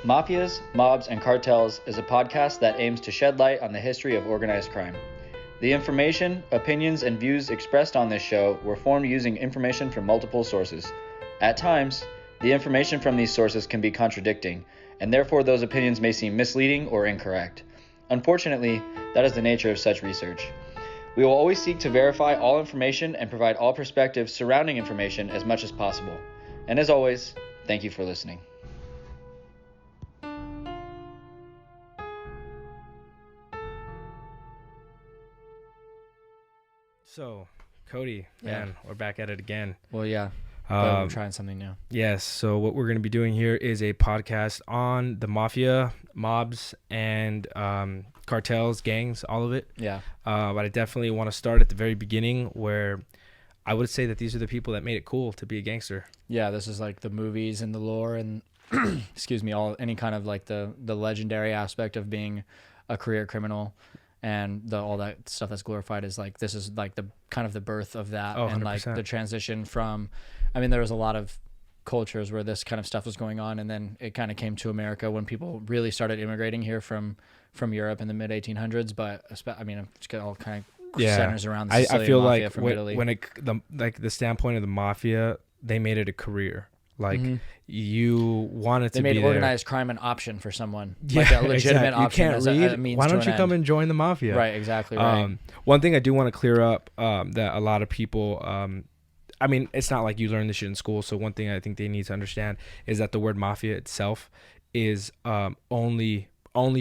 Mafias, Mobs, and Cartels is a podcast that aims to shed light on the history of organized crime. The information, opinions, and views expressed on this show were formed using information from multiple sources. At times, the information from these sources can be contradicting, and therefore those opinions may seem misleading or incorrect. Unfortunately, that is the nature of such research. We will always seek to verify all information and provide all perspectives surrounding information as much as possible. And as always, thank you for listening. So, Cody, man, we're back at it again. Well, yeah, but we're trying something new. Yes, so what we're going to be doing here is a podcast on the Mafia, mobs, and cartels, gangs, all of it. Yeah. But I definitely want to start at the very beginning, where I would say that these are the people that made it cool to be a gangster. Yeah, this is like the movies and the lore and, excuse me, any kind of like the legendary aspect of being a career criminal. And all that stuff that's glorified is like, this is like the kind of the birth of that. Oh, and 100%. like the transition from, I mean, there was a lot of cultures where this kind of stuff was going on. And then it kind of came to America when people really started immigrating here from Europe in the mid 1800s. But I mean, it's all kind of centers around the Sicilian I feel Mafia like from Italy. when the standpoint of the Mafia, they made it a career. Like you wanted to be there. They made organized crime an option for someone, like a legitimate option. You can't as read. A means Why don't to you an come end. and join the Mafia? Right, exactly. Right. One thing I do want to clear up that a lot of people, I mean, it's not like you learn this shit in school. So one thing I think they need to understand is that the word mafia itself is only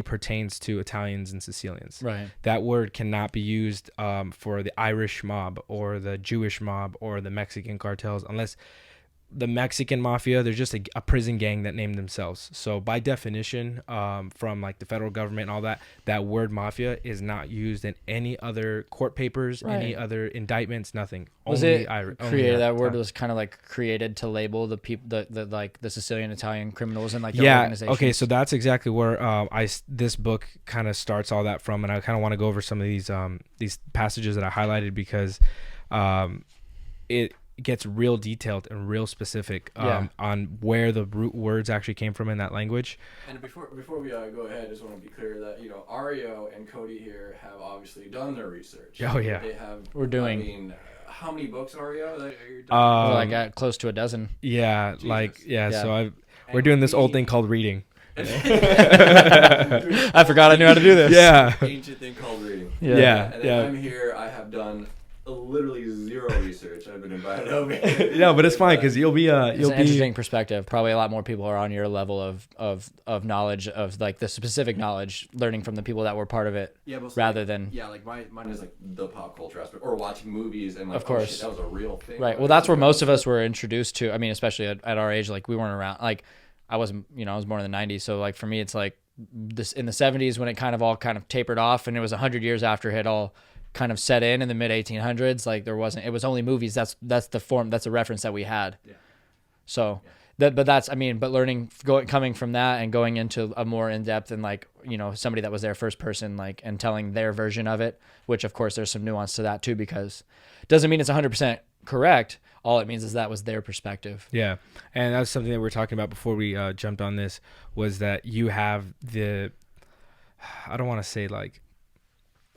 pertains to Italians and Sicilians. Right. That word cannot be used for the Irish mob or the Jewish mob or the Mexican cartels, unless the Mexican mafia, they're just a prison gang that named themselves. So by definition, from like the federal government and all that, that word mafia is not used in any other court papers, any other indictments, nothing. Was only it Irish. created? That word was kind of like created to label the people, the like the Sicilian Italian criminals and like their organizations. Okay, so that's exactly where this book kind of starts all that from, and I kind of want to go over some of these passages that I highlighted because it gets real detailed and real specific on where the root words actually came from in that language. And before we go ahead, I just want to be clear that Ario and Cody here have obviously done their research. Oh yeah, they have. We're doing. I mean, how many books, Ario? That you're doing? I got close to a dozen. Yeah, Yeah. So we're doing this old thing called reading. I forgot I knew how to do this. Yeah. Ancient thing called reading. Yeah. And then I'm here. I have done literally zero research. I've been invited over. No, but it's fine because you'll It's an interesting perspective. Probably a lot more people are on your level of knowledge of like the specific knowledge, learning from the people that were part of it, rather than like mine is like the pop culture aspect or watching movies and like of course oh shit, that was a real thing. Right. Well, that's where most of us were introduced to. I mean, especially at our age, like we weren't around. Like I wasn't, I was born in the 90s, so like for me, it's like this in the 70s when it kind of tapered off, and it was 100 years after it had all kind of set in the mid 1800s. Like it was only movies. That's the form. That's a reference that we had. Yeah. So but learning, coming from that and going into a more in depth and like, somebody that was there first person, like, and telling their version of it, which of course there's some nuance to that too, because it doesn't mean it's 100% correct. All it means is that was their perspective. Yeah. And that's something that we were talking about before we jumped on this, was that you have I don't want to say like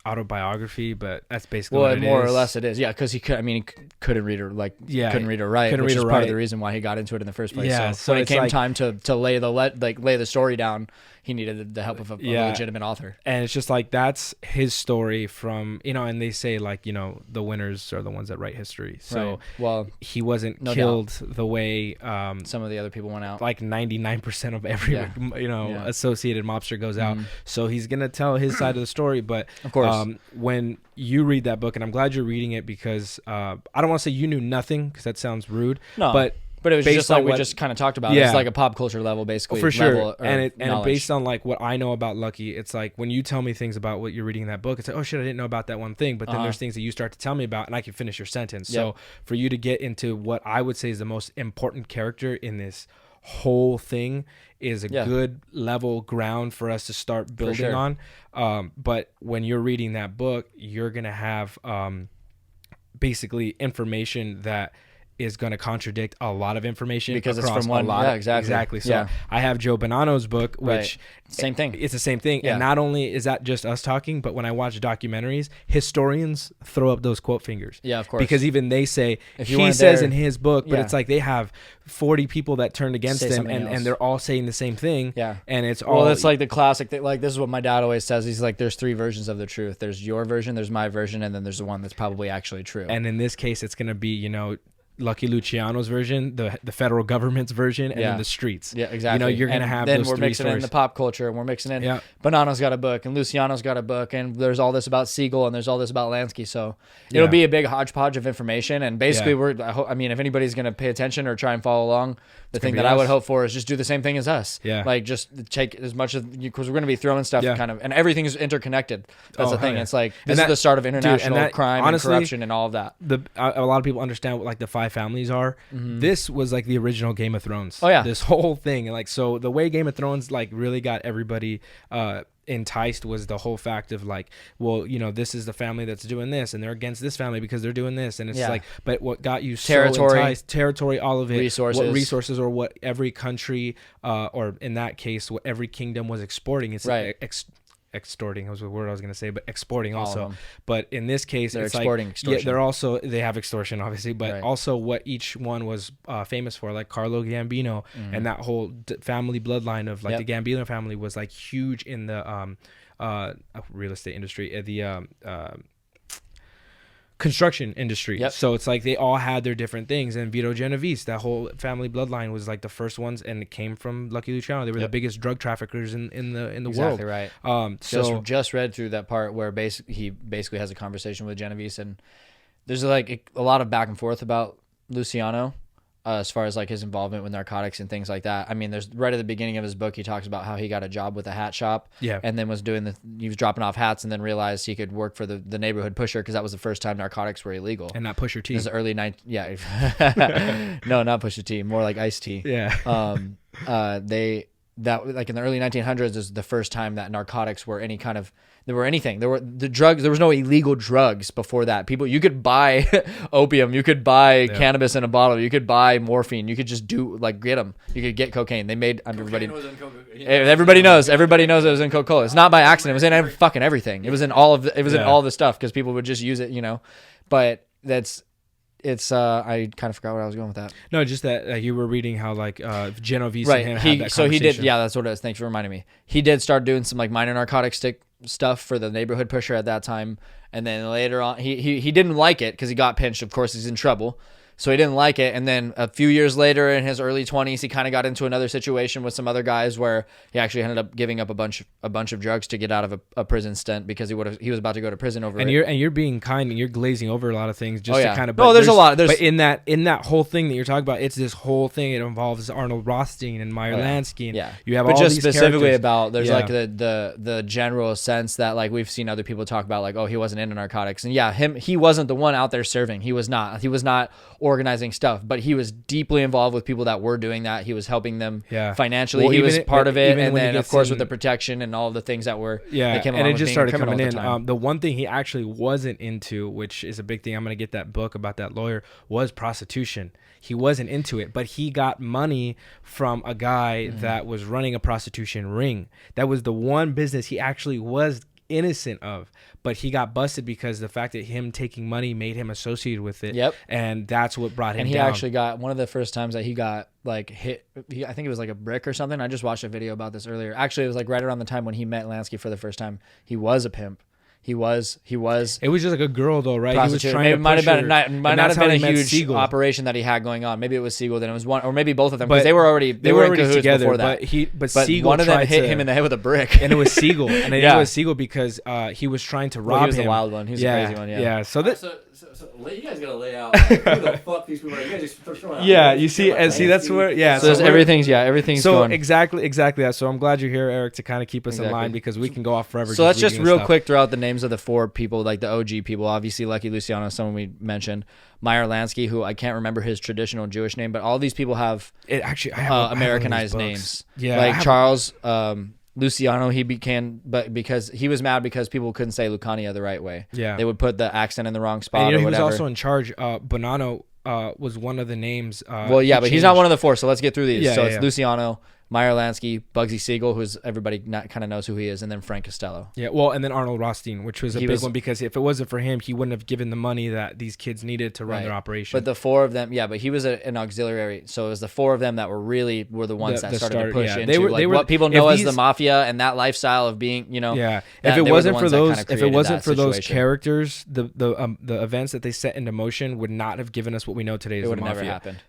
autobiography, but that's basically what it more is. Or less it is. Yeah, because he couldn't read or write, couldn't read or write, which is part of the reason why he got into it in the first place. Yeah, so when it came time to lay the story down, he needed the help of a legitimate author. And it's just like, that's his story from, and they say like, the winners are the ones that write history. So right. Well, he wasn't killed the way some of the other people went out. Like 99% of every associated mobster goes out. So he's gonna tell his side of the story. But of course, when you read that book, and I'm glad you're reading it, because I don't want to say you knew nothing, because that sounds rude. No, but it was just like we just kind of talked about. Yeah. It's like a pop culture level, basically. For sure. And based on like what I know about Lucky, it's like when you tell me things about what you're reading in that book, it's like, oh shit, I didn't know about that one thing. But then there's things that you start to tell me about, and I can finish your sentence. Yep. So for you to get into what I would say is the most important character in this whole thing is a good level ground for us to start building on. But when you're reading that book, you're going to have basically information that is going to contradict a lot of information because across it's from one. a lot. Yeah, exactly. So I have Joe Bonanno's book, which same thing. It's the same thing. And not only is that just us talking, but when I watch documentaries, historians throw up those quote fingers. Yeah, of course. Because even they say, he says in his book, but it's like they have 40 people that turned against him, and they're all saying the same thing. Yeah. And it's all. Well, it's like the classic thing. Like, this is what my dad always says. He's like, there's 3 versions of the truth. There's your version, there's my version, and then there's the one that's probably actually true. And in this case, it's going to be, Lucky Luciano's version, the federal government's version, and then the streets. Yeah, exactly. You're going to have then those we're 3 mixing stories. in the pop culture, and we're mixing in Bonanno's got a book, and Luciano's got a book, and there's all this about Siegel, and there's all this about Lansky. So it'll be a big hodgepodge of information. And basically, if anybody's going to pay attention or try and follow along, the thing that I would hope for is just do the same thing as us. Yeah. Like, just take as much of, because we're going to be throwing stuff kind of, and everything is interconnected. That's the thing. It's like, this is the start of international crime and corruption and all of that. A lot of people understand what like the 5 families are. Mm-hmm. This was like the original Game of Thrones. Oh yeah. This whole thing. Like, so the way Game of Thrones like really got everybody enticed was the whole fact of like, well, this is the family that's doing this, and they're against this family because they're doing this, and it's like, but what got you so enticed, territory, all of it, resources, or what every country, or in that case, what every kingdom was exporting. It's extorting was the word I was going to say, but exporting also. But in this case, they're it's exporting, like, extortion. they have extortion obviously, but also what each one was famous for, like Carlo Gambino, and that whole family bloodline of like the Gambino family was like huge in the real estate industry, the construction industry. So it's like they all had their different things. And Vito Genovese, that whole family bloodline was like the first ones, and it came from Lucky Luciano. They were the biggest drug traffickers in the world. Exactly right. So just read through that part where he basically has a conversation with Genovese, and there's like a lot of back and forth about Luciano. As far as like his involvement with narcotics and things like that. I mean, there's right at the beginning of his book, he talks about how he got a job with a hat shop, and then he was dropping off hats, and then realized he could work for the neighborhood pusher, because that was the first time narcotics were illegal. And not Pusher T. This is early no, not Pusher T, more like Ice T. Yeah. That like in the early 1900s is the first time that narcotics were any kind of, there were anything. There were the drugs. There was no illegal drugs before that. You could buy opium. You could buy cannabis in a bottle. You could buy morphine. You could just get them. You could get cocaine. They made everybody. Everybody knows. Everybody knows it was in Coca-Cola. It's not by accident. It was in fucking everything. It was in all of the. It was in all the stuff, because people would just use it, But I kind of forgot where I was going with that. No, just that you were reading how like Genovese and him had that conversation. He did. Yeah, that's what it is. Thanks for reminding me. He did start doing some like minor narcotic stuff for the neighborhood pusher at that time, and then later on he didn't like it because he got pinched. Of course, he's in trouble. So he didn't like it. And then a few years later, in his early 20s, he kind of got into another situation with some other guys where he actually ended up giving up a bunch of drugs to get out of a prison stint, because he was about to go to prison over it. You're being kind, and you're glazing over a lot of things just to kind of. There's a lot. But in that whole thing that you're talking about, it's this whole thing. It involves Arnold Rothstein and Meyer Lansky. And you have all these specifically characters. about there's like the general sense that like we've seen other people talk about, like, oh, he wasn't into narcotics, and he wasn't the one out there serving. He was not organizing stuff, but he was deeply involved with people that were doing that. He was helping them financially. Well, he was part of it, and then of course with the protection and all the things that were that came along and it with just being started coming in. The one thing he actually wasn't into, which is a big thing, I'm going to get that book about that lawyer, was prostitution. He wasn't into it, but he got money from a guy that was running a prostitution ring. That was the one business he actually was innocent of, but he got busted because the fact that him taking money made him associated with it. And that's what brought him down. And he actually got one of the first times that he got like hit. I think it was like a brick or something. I just watched a video about this earlier. Actually, it was like right around the time when he met Lansky for the first time. He was a pimp. He was. It was just like a girl though, right? He was trying to might have been her, might not have been a huge Siegel operation that he had going on. Maybe it was Siegel, then it was one, or maybe both of them, because they were already in cahoots together before that. But Siegel one of them hit him in the head with a brick, and it was Siegel, and it was Siegel because he was trying to rob him. He was the wild one. He was the crazy one. Yeah. So you guys gotta lay out like, who the fuck these people are. You guys just throwing out. You see, and see that's where So everything's going. exactly that. So I'm glad you're here, Eric, to kind of keep us in line, because we can go off forever. So let's just real quick throw out the names of the 4 people, like the OG people. Obviously, Lucky Luciano, someone we mentioned. Meyer Lansky, who I can't remember his traditional Jewish name, but all these people have Americanized names. Like Charles Luciano, because he was mad because people couldn't say Lucania the right way. They would put the accent in the wrong spot. And, or he whatever. was also in charge. Bonanno was one of the names. Well, yeah, but he's not one of the four. So let's get through these. Yeah, so yeah, it's yeah. Luciano, Meyer Lansky, Bugsy Siegel, who's everybody kind of knows who he is, and then Frank Costello. Yeah, well, and then Arnold Rothstein, which was a big one, because if it wasn't for him, he wouldn't have given the money that these kids needed to run their operation. But the four of them, but he was an auxiliary. So it was the four of them that were the ones that started to push into what people know as the Mafia and that lifestyle of being, Yeah, if it wasn't for those characters, the events that they set into motion would not have given us what we know today as the Mafia. It would have never happened.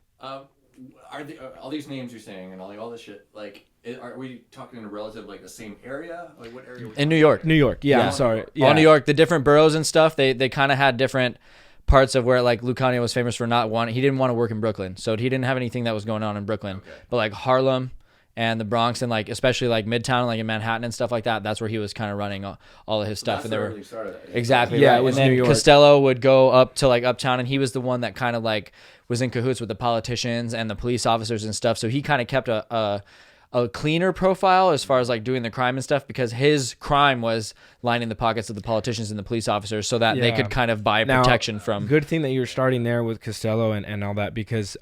Are all these names you're saying and all this shit, like, are we talking in a relative, like, the same area? Like, what area? In New York. New York, yeah. I'm sorry. Yeah. All New York, the different boroughs and stuff, they kind of had different parts of where, like, Lucanio was famous for not wanting, he didn't want to work in Brooklyn. So he didn't have anything that was going on in Brooklyn. Okay. But, like, Harlem and the Bronx and, like, especially, like, Midtown, like, in Manhattan and stuff like that, that's where he was kind of running all of his stuff. And there were started. Exactly. Yeah, right. it was and then New York. Costello would go up to, like, uptown, and he was the one that kind of, like, was in cahoots with the politicians and the police officers and stuff. So he kind of kept a cleaner profile as far as, like, doing the crime and stuff, because his crime was lining the pockets of the politicians and the police officers so that they could kind of buy protection from. Good thing that you're starting there with Costello and all that, because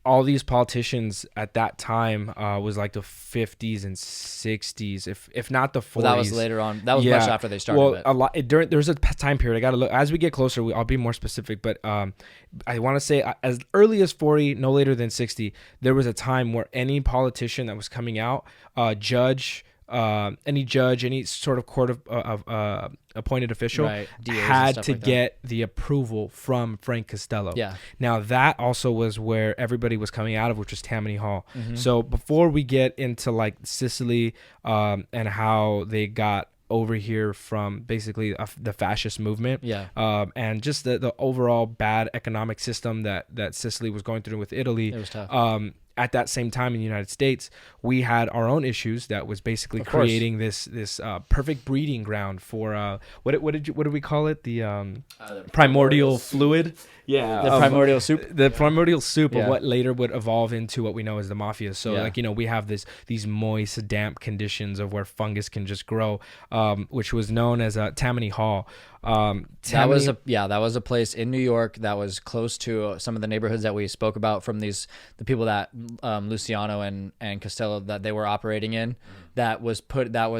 all these politicians at that time was like the 50s and 60s, if not the 40s. Well, that was later on. That was much after they started. Well, a lot there's a time period. I got to look as we get closer. I'll be more specific, but I want to say as early as 40, no later than 60. There was a time where any politician that was coming out, any judge, any sort of court of appointed official had to get the approval from Frank Costello. Yeah. Now that also was where everybody was coming out of, which was Tammany Hall. Mm-hmm. So before we get into, like, Sicily and how they got over here from basically the fascist movement, and just the overall bad economic system that Sicily was going through with Italy. It was tough. At that same time in the United States, we had our own issues that was basically creating this perfect breeding ground for what did we call it? The primordial fluid. Yeah, the primordial soup. The primordial soup of what later would evolve into what we know as the Mafia. So like, we have these moist, damp conditions of where fungus can just grow, which was known as Tammany Hall. That was a place in New York that was close to some of the neighborhoods that we spoke about from the people that Luciano and Costello that they were operating in. That was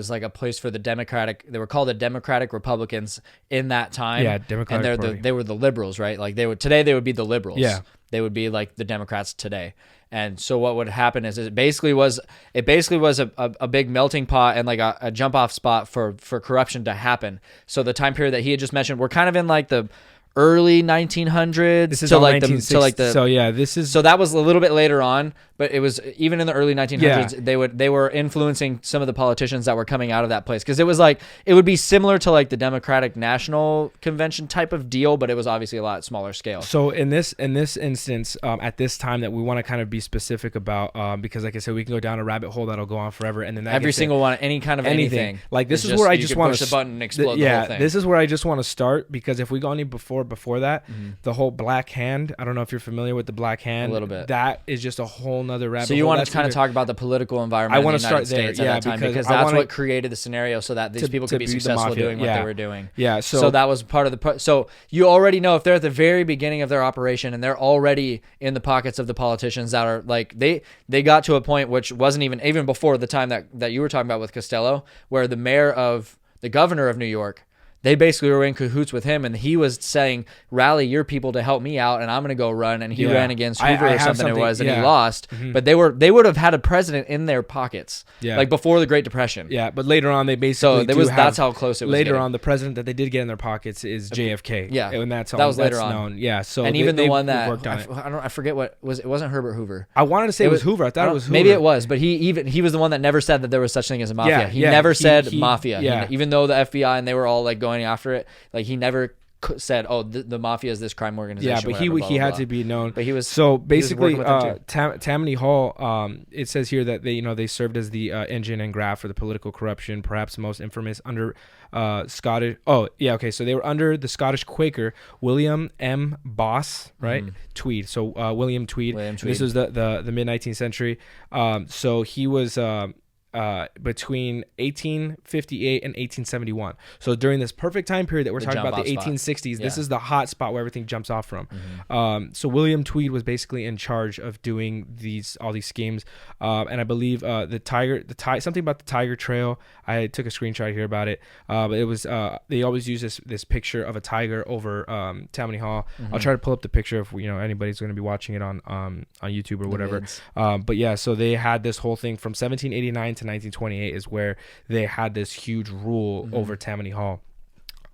like a place for the Democratic. They were called the Democratic Republicans in that time. Yeah, Democratic Party. They were the liberals, right? Like they would be the liberals. Yeah, they would be like the Democrats today. And so what would happen is it basically was a big melting pot and like a jump off spot for corruption to happen. So the time period that he had just mentioned, we're kind of in like the early 1900s. This is to like so that was a little bit later on, but it was even in the early 1900s. They were influencing some of the politicians that were coming out of that place, because it was like it would be similar to like the Democratic National Convention type of deal, but it was obviously a lot smaller scale. So in this instance, at this time that we want to kind of be specific about, because like I said, we can go down a rabbit hole that'll go on forever, and then every single one, any kind of anything. Like this is where I just want to push the button and explode the whole thing. This is where I just want to start, because if we go any before that, the whole Black Hand. I don't know if you're familiar with the Black Hand. A little bit. That is just a whole nother rabbit hole. So you want to kind of talk about the political environment in the United States at that time, because that's what created the scenario so that these people could be successful doing what they were doing. Yeah. So that was part of the. So you already know if they're at the very beginning of their operation and they're already in the pockets of the politicians that are like they got to a point which wasn't even before the time that you were talking about with Costello, where the governor of New York, they basically were in cahoots with him, and he was saying, rally your people to help me out, and I'm going to go run. And he ran against Hoover or something it was, and he lost. Mm-hmm. But they would have had a president in their pockets, like before the Great Depression. Yeah, but later on they basically that's how close it was. Later on, the president that they did get in their pockets is JFK. Yeah, and that was later on. Known. Yeah, so and even the one that worked on I forget what was. It wasn't Herbert Hoover. I wanted to say it was Hoover. I thought it was Hoover. Maybe it was, but he was the one that never said that there was such thing as a mafia. He never said mafia. Yeah. Even though the FBI and they were all like going after it. Like he never said, "Oh, the Mafia is this crime organization." Yeah, but he had to be known. But he was so basically Tammany Hall. It says here that they served as the engine and graft for the political corruption, perhaps most infamous under Scottish. Oh yeah, okay. So they were under the Scottish Quaker William M. Boss, right? Mm-hmm. Tweed. So William Tweed. This was the mid 19th century. So he was. between 1858 and 1871. So during this perfect time period that we're talking about, the 1860s, this is the hot spot where everything jumps off from. So William Tweed was basically in charge of doing all these schemes, and I believe something about the Tiger Trail. I took a screenshot here about it, but it was they always use this picture of a tiger over Tammany Hall. I'll try to pull up the picture if anybody's going to be watching it on YouTube or whatever. But yeah, so they had this whole thing from 1789 to 1928 is where they had this huge rule over Tammany Hall.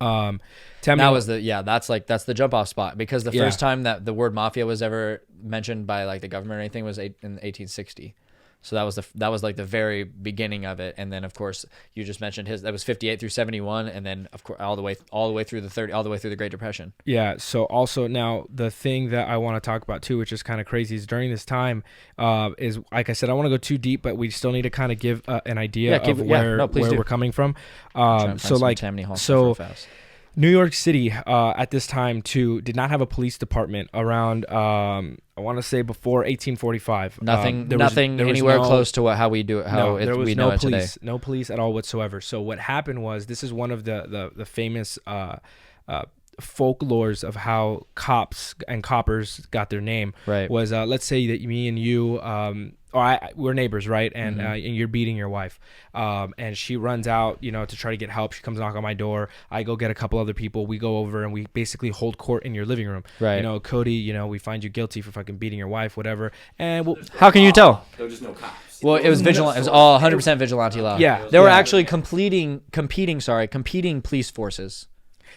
That's the jump off spot, because the first time that the word mafia was ever mentioned by like the government or anything was in 1860. So that was like the very beginning of it. And then of course you just mentioned that was 58 through 71, and then of course all the way through the Great Depression. Yeah. So also now the thing that I want to talk about too, which is kind of crazy, is during this time is, like I said, I want to go too deep, but we still need to kind of give an idea of where we're coming from. New York City at this time too did not have a police department around I want to say before 1845. Nothing anywhere close to how we do it. We know it today. No police at all whatsoever. So what happened was, this is one of the famous folklores of how cops and coppers got their name. Right. Was let's say that me and you we're neighbors, right? And and you're beating your wife, and she runs out, to try to get help. She comes knock on my door. I go get a couple other people. We go over and we basically hold court in your living room. Right. Cody, we find you guilty for fucking beating your wife, whatever. And how can you tell? There was just no cops. Well, it was vigilant. It was all 100% vigilante law. Yeah. There were actually competing police forces.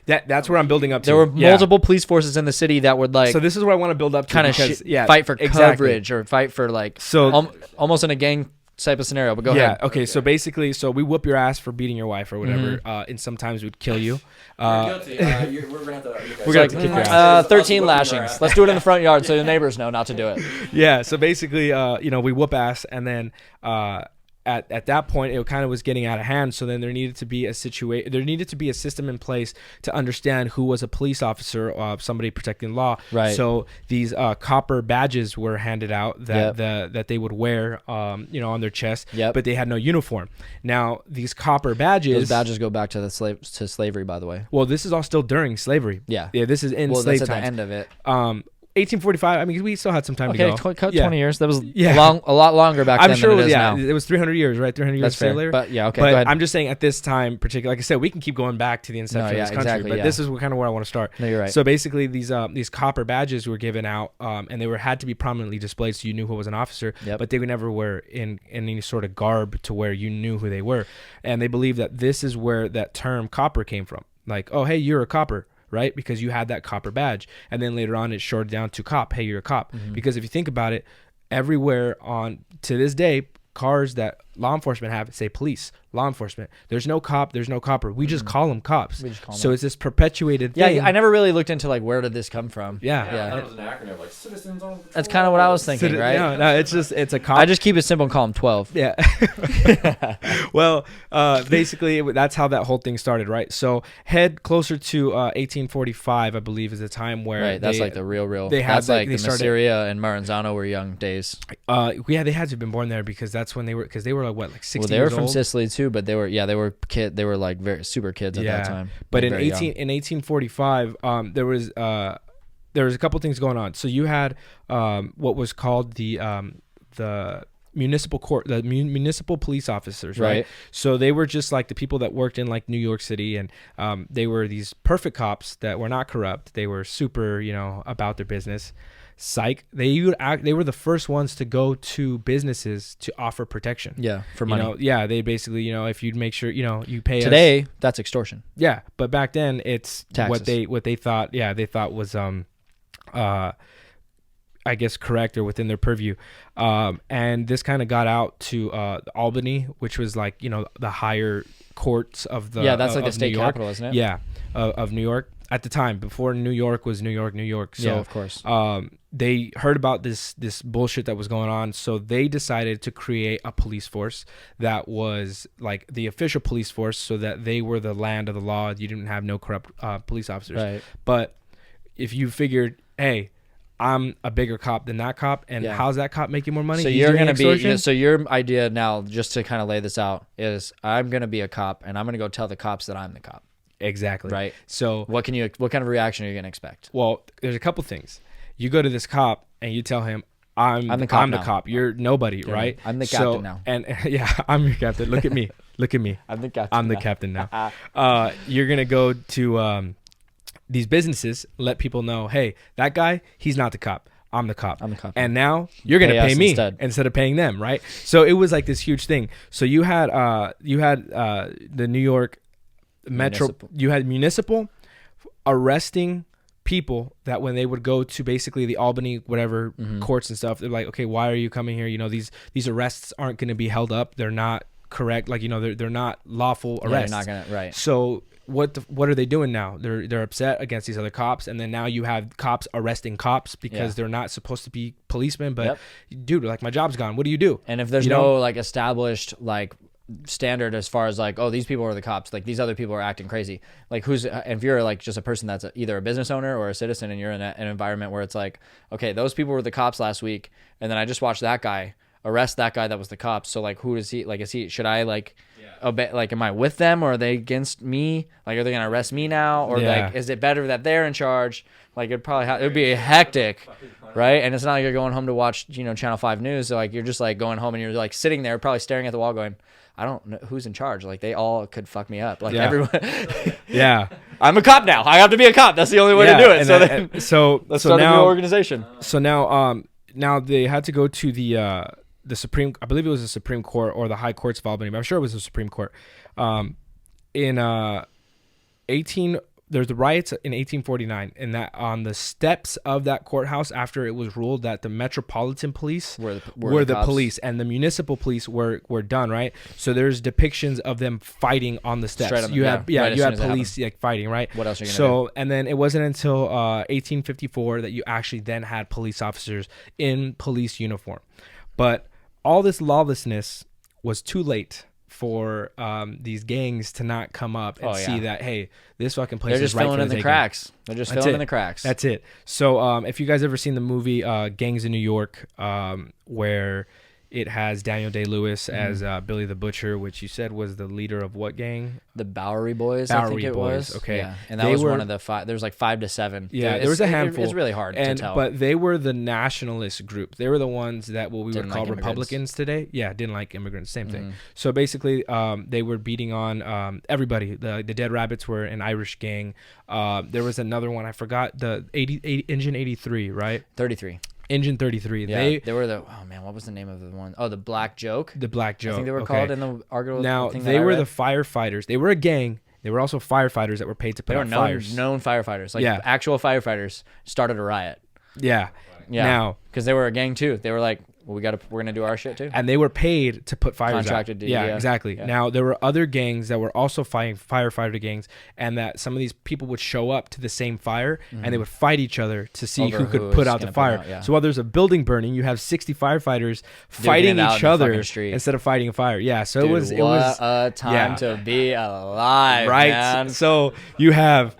That's where I'm building up to. There were multiple police forces in the city that would So this is what I want to build up to. Kind of fight for coverage or fight for almost in a gang type of scenario. But go ahead. Okay. So basically, we whoop your ass for beating your wife or whatever, and sometimes we'd kill you. You're guilty. We're gonna have to kick your ass. 13 lashings. Let's do it in the front yard so the neighbors know not to do it. Yeah. So basically, we whoop ass, and then at that point it kind of was getting out of hand. So then there needed to be a system in place to understand who was a police officer, somebody protecting law. Right. So these copper badges were handed out that they would wear on their chest. Yep. But they had no uniform. Now these copper badges, those badges go back to slavery, by the way. Well, this is all still during slavery. Yeah, this is in slave that's at times. The end of it. 1845. I mean, we still had some time to go. 20 years. That was a lot longer back then. I'm sure than it is now. It was 300 years, right? 300 years later. But go But ahead. I'm just saying, at this time, particularly, like I said, we can keep going back to the inception of this country, but this is kind of where I want to start. No, you're right. So basically, these copper badges were given out, and they had to be prominently displayed so you knew who was an officer. Yep. But they never were in any sort of garb to where you knew who they were. And they believe that this is where that term copper came from. Like, oh, hey, you're a copper. Right? Because you had that copper badge. And then later on, it shorted down to cop. Hey, you're a cop. Because if you think about it, everywhere to this day, cars that law enforcement have say police, law enforcement. There's no cop, there's no copper. We just call them cops. It's this perpetuated thing. Yeah, I never really looked into where did this come from. Yeah. I thought it was an acronym like citizens on. That's kind of what I was thinking, right? No, it's a cop. I just keep it simple and call them 12. Yeah. Well, basically that's how that whole thing started, right? So head closer to 1845, I believe, is the time where that's like the real. That's like the Mafia and Maranzano were young days. They had to have been born there because that's when they were like what, like 60 years old? Well, they were from Sicily too, but they were like very super kids at that time. But in 1845, there was a couple things going on. So you had what was called the municipal court, the municipal police officers, right? So they were just like the people that worked in like New York City, and they were these perfect cops that were not corrupt. They were super, about their business. Psych. They were the first ones to go to businesses to offer protection. Yeah, for money. They basically, if you'd make sure, you pay today, us. that's extortion. Yeah, but back then it's taxes. what they thought. Yeah, they thought was I guess correct or within their purview. And this kind of got out to Albany, which was like the higher courts of the that's like the state capital, isn't it? Yeah, of New York. At the time, before New York was New York. So, of course. They heard about this bullshit that was going on, so they decided to create a police force that was like the official police force, so that they were the land of the law. You didn't have no corrupt police officers. Right. But if you figured, hey, I'm a bigger cop than that cop, and how's that cop making more money? So you're gonna be. So your idea now, just to kind of lay this out, is I'm gonna be a cop, and I'm gonna go tell the cops that I'm the cop. Exactly. Right. So what kind of reaction are you gonna expect? Well, there's a couple things. You go to this cop and you tell him, I'm the cop. You're nobody, right? I'm the captain now. And I'm your captain. Look at me. Look at me. I'm the captain. I'm the captain now. You're gonna go to these businesses, let people know, hey, that guy, he's not the cop. I'm the cop. And now you're gonna pay me instead of paying them, right? So it was like this huge thing. So you had the New York Metro. You had municipal arresting people that when they would go to basically the Albany whatever courts and stuff, they're like, okay, why are you coming here? You know, these arrests aren't going to be held up. They're not correct. Like, you know, they're not lawful arrests. They're not gonna, right. So what are they doing now? They're upset against these other cops, and then now you have cops arresting cops because they're not supposed to be policemen. But dude, like, my job's gone. What do you do? And if there's no like established like standard as far as like, oh, these people are the cops, like these other people are acting crazy, like if you're like just a person that's either a business owner or a citizen, and you're in an environment where it's like, okay, those people were the cops last week, and then I just watched that guy arrest that guy that was the cops, so like, who is he? Like, should I like obey, like, am I with them, or are they against me? Like, are they gonna arrest me now, or like, is it better that they're in charge? Like, it would be hectic, right? And it's not like you're going home to watch, you know, Channel 5 news. So like, you're just like going home and you're like sitting there probably staring at the wall going, I don't know who's in charge. Like, they all could fuck me up. Like, everyone. I'm a cop now. I have to be a cop. That's the only way to do it. So let's start a new organization. So now they had to go to the Supreme. I believe it was the Supreme Court or the High Courts of Albany, but I'm sure it was the Supreme Court. There's the riots in 1849, and that on the steps of that courthouse, after it was ruled that the Metropolitan Police were the police and the municipal police were done, right? So there's depictions of them fighting on the steps. You had police like fighting, right? What else are you gonna do? And then it wasn't until 1854 that you actually then had police officers in police uniform. But all this lawlessness was too late for these gangs to not come up and see that, hey, this fucking place is right for the taking. They're just filling in the cracks. They're just filling in the cracks. That's it. So if you guys ever seen the movie Gangs in New York, where it has Daniel Day-Lewis as Billy the Butcher, which you said was the leader of what gang? The Bowery Boys, I think it was. Okay. Yeah. And that was one of the five. There was like 5 to 7. Yeah, there was a handful. It's really hard to tell. But they were the nationalist group. They were the ones that we would call Republicans today. Yeah, didn't like immigrants. Same thing. So basically, they were beating on everybody. The Dead Rabbits were an Irish gang. There was another one. I forgot. The Engine 83, right? 33. Engine 33. Yeah, they were what was the name of the one? Oh, the Black Joke. The Black Joke. I think they were called in the article. Now, they were the firefighters. They were a gang. They were also firefighters that were paid to put out fires. Known firefighters. Like, actual firefighters started a riot. Yeah. Now, because they were a gang too. They were like, well, we're gonna do our shit too. And they were paid to put fires Contracted out. Yeah, exactly. Yeah. Now, there were other gangs that were also fighting firefighter gangs, and that some of these people would show up to the same fire and they would fight each other to see who could put out the fire. So while there's a building burning, you have 60 firefighters fighting each other instead of fighting a fire. Yeah, so Dude, it was a time to be alive, right? Man. So you have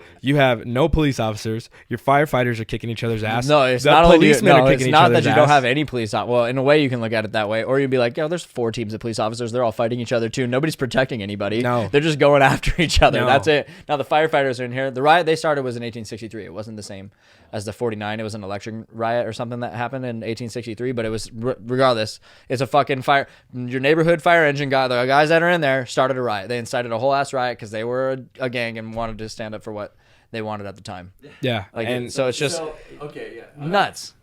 no police officers. Your firefighters are kicking each other's ass. No, it's not policemen are kicking each other's ass. It's not that you don't have any police. Well, in a way, you can look at it that way, or you'd be like, yo, there's 4 teams of police officers. They're all fighting each other too. Nobody's protecting anybody. No, they're just going after each other. No. That's it. Now the firefighters are in here. The riot they started was in 1863. It wasn't the same as the 49. It was an election riot or something that happened in 1863. But it was regardless. It's a fucking fire. Your neighborhood fire engine guy, the guys that are in there, started a riot. They incited a whole ass riot because they were a gang and wanted to stand up for what they wanted at the time. Yeah, like, and so it's just nuts.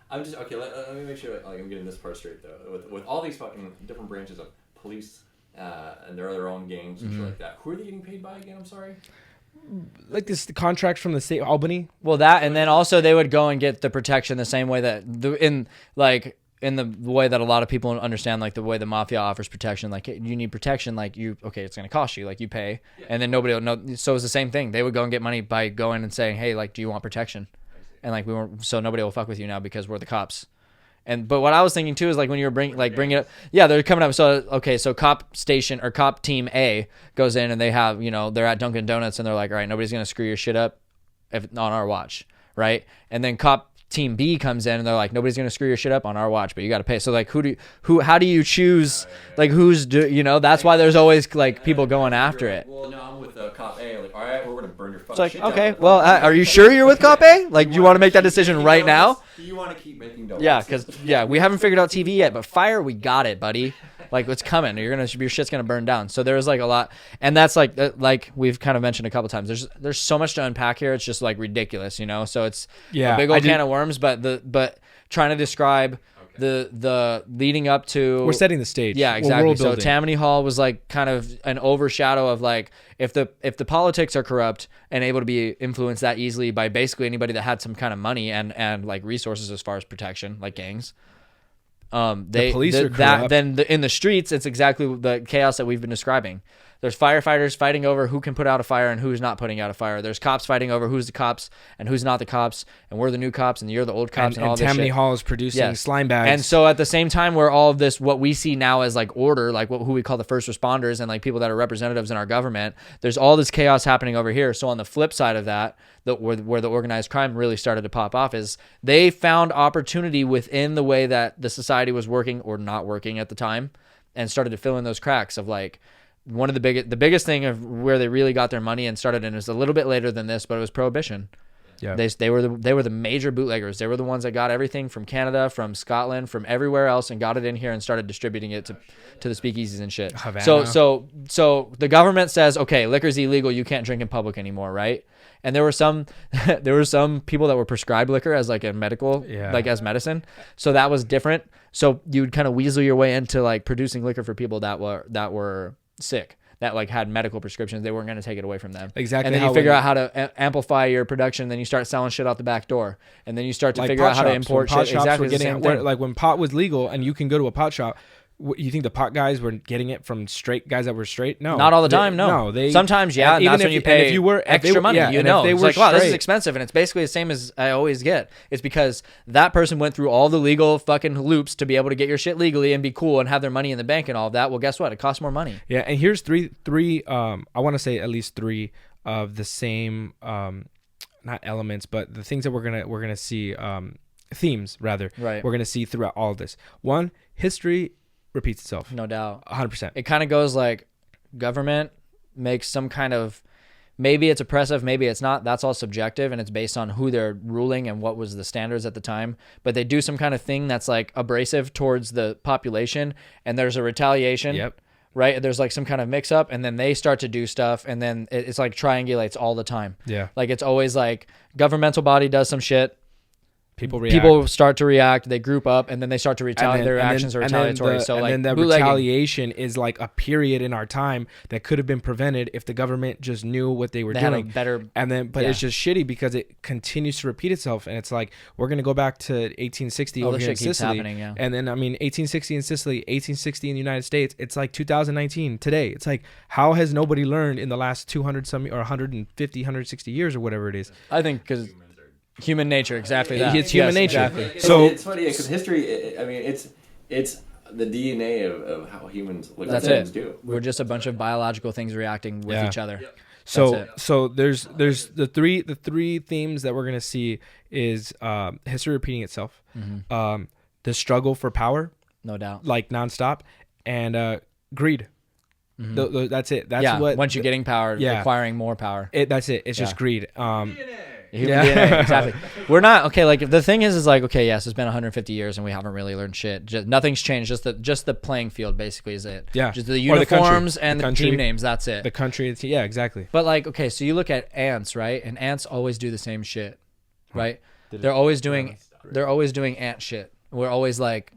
I'm just okay. Let me make sure I'm getting this part straight though. With all these fucking different branches of police and their own gangs and shit like that, who are they getting paid by again? I'm sorry. Like the contract from the state of Albany. Well, that, and then also they would go and get the protection the same way that in the way that a lot of people understand, like the way the mafia offers protection. Like, you need protection, like it's going to cost you, like you pay, and then nobody will know. So it's the same thing. They would go and get money by going and saying, hey, like, do you want protection? And like, so nobody will fuck with you now because we're the cops. But what I was thinking too is like when you were bringing it up, they're coming up. So cop station or cop team A goes in and they have, they're at Dunkin' Donuts and they're like, all right, nobody's gonna screw your shit up on our watch, right? And then cop Team B comes in and they're like, nobody's gonna screw your shit up on our watch, but you got to pay. So like, how do you choose? Like, that's why there's always like people going after it. Well, no, I'm with cop A. Like, all right, we're gonna burn your fucking It's like, shit okay, down. well, are you sure you're with cop A? Like, do you want to make that decision right now? You want to keep making donuts? Yeah, because we haven't figured out TV yet, but fire, we got it, buddy. Like, it's coming. Your shit's gonna burn down. So there's like a lot, and that's like we've kind of mentioned a couple times. There's so much to unpack here. It's just like ridiculous, So it's a big old can of worms. But trying to describe the leading up to, we're setting the stage. Yeah, exactly. So Tammany Hall was like kind of an overshadow of like if the politics are corrupt and able to be influenced that easily by basically anybody that had some kind of money and like resources as far as protection, like gangs. The police are corrupt. In the streets, it's exactly the chaos that we've been describing. There's firefighters fighting over who can put out a fire and who's not putting out a fire. There's cops fighting over who's the cops and who's not the cops, and we're the new cops and you're the old cops and all this shit. And Tammany Hall is producing slime bags. And so at the same time, where all of this, what we see now as like order, like who we call the first responders and like people that are representatives in our government, there's all this chaos happening over here. So on the flip side of that, where the organized crime really started to pop off is they found opportunity within the way that the society was working or not working at the time, and started to fill in those cracks of like, one of the biggest thing of where they really got their money and started, and it was a little bit later than this, but it was prohibition. Yeah, they were the major bootleggers. They were the ones that got everything from Canada, from Scotland, from everywhere else, and got it in here and started distributing it to the speakeasies and shit. Havana. So the government says, okay, liquor's illegal, you can't drink in public anymore, right? And there were some people that were prescribed liquor as like a medical, like as medicine. So that was different. So you would kind of weasel your way into like producing liquor for people that were sick, that like had medical prescriptions. They weren't going to take it away from them. Exactly. And then you figure out how to amplify your production. Then you start selling shit out the back door, and then you start to figure out how to import shit. Exactly the same thing. Like when pot was legal and you can go to a pot shop, you think the pot guys were getting it from straight guys that were straight? No, not all the time. No, sometimes, yeah. And that's when you pay extra money. It's like, wow, this is expensive, and it's basically the same as I always get. It's because that person went through all the legal fucking loops to be able to get your shit legally and be cool and have their money in the bank and all of that. Well, guess what? It costs more money. Yeah, and here's three. I want to say at least three of the same, not elements, but the things that we're gonna see, themes rather. Right. We're gonna see throughout all of this. One, history repeats itself. No doubt. 100%. It kind of goes like government makes some kind of, maybe it's oppressive, maybe it's not. That's all subjective, and it's based on who they're ruling and what was the standards at the time. But they do some kind of thing that's like abrasive towards the population, and there's a retaliation. Yep. Right? There's like some kind of mix up, and then they start to do stuff, and then it's like triangulates all the time. Yeah. Like it's always like governmental body does some shit. People start to react. They group up, and then they start to retaliate. Their actions are retaliatory. And then the retaliation is like a period in our time that could have been prevented if the government just knew what they were doing. Had a better, it's just shitty because it continues to repeat itself. And it's like we're gonna go back to 1860 over here in Sicily, and then 1860 in Sicily, 1860 in the United States. It's like 2019 today. It's like, how has nobody learned in the last 200 some or 150, 160 years or whatever it is? I think because. Human nature, exactly that. It's human nature. Exactly. So it's funny because history. It's the DNA of how humans do. We're just a bunch of biological things reacting with each other. Yep. So there's the three themes that we're gonna see is history repeating itself, the struggle for power, no doubt, like nonstop, and greed. That's it. That's what once you're getting power, acquiring more power. That's it. It's just greed. Human DNA, exactly. We're not okay. Like the thing is like, okay, yes, it's been 150 years and we haven't really learned shit. Nothing's changed. Just the playing field basically is it. Yeah. Just the uniforms and the team names. That's it. The country. Yeah, exactly. But like, okay, so you look at ants, right? And ants always do the same shit, right? They're always doing ant shit. We're always like,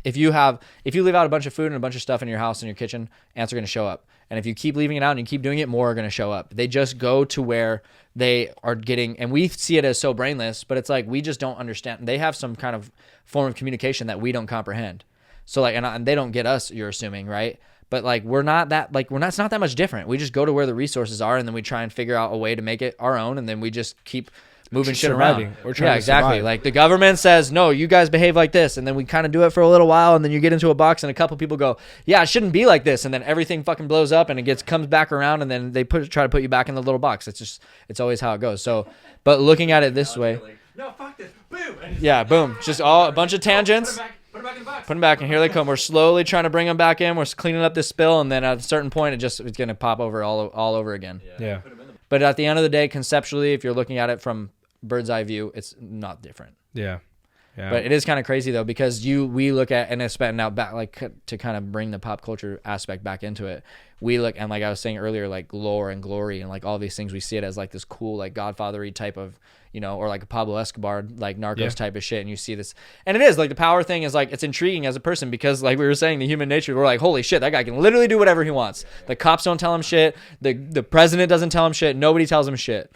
if you leave out a bunch of food and a bunch of stuff in your house in your kitchen, ants are gonna show up. And if you keep leaving it out and you keep doing it, more are going to show up. They just go to where they are getting, and we see it as so brainless, but it's like we just don't understand. They have some kind of form of communication that we don't comprehend. So like, and they don't get us, you're assuming, right? But like, it's not that much different. We just go to where the resources are, and then we try and figure out a way to make it our own, and then we just keep moving shit around. We're trying to exactly. survive. Like the government says, no, you guys behave like this, and then we kind of do it for a little while, and then you get into a box, and a couple people go, yeah, it shouldn't be like this, and then everything fucking blows up, and it comes back around, and then they try to put you back in the little box. It's always how it goes. So, but looking at it this way, No, fuck this. Boom. And Yeah, boom. Just all a bunch of tangents. Put it back in the box. Put them back, and here they come. We're slowly trying to bring them back in. We're cleaning up this spill, and then at a certain point, it's going to pop over all over again. Yeah. But at the end of the day, conceptually, if you're looking at it from bird's eye view, it's not different. Yeah. Yeah. But it is kind of crazy though, because we look at, and it's now back, like, to kind of bring the pop culture aspect back into it. We look, and like I was saying earlier, like lore and glory and like all these things, we see it as like this cool, like Godfather-y type of, you know, or like a Pablo Escobar, like Narcos type of shit. And you see this, and it is like the power thing is like, it's intriguing as a person, because like we were saying, the human nature, we're like, holy shit, that guy can literally do whatever he wants. The cops don't tell him shit. The president doesn't tell him shit. Nobody tells him shit.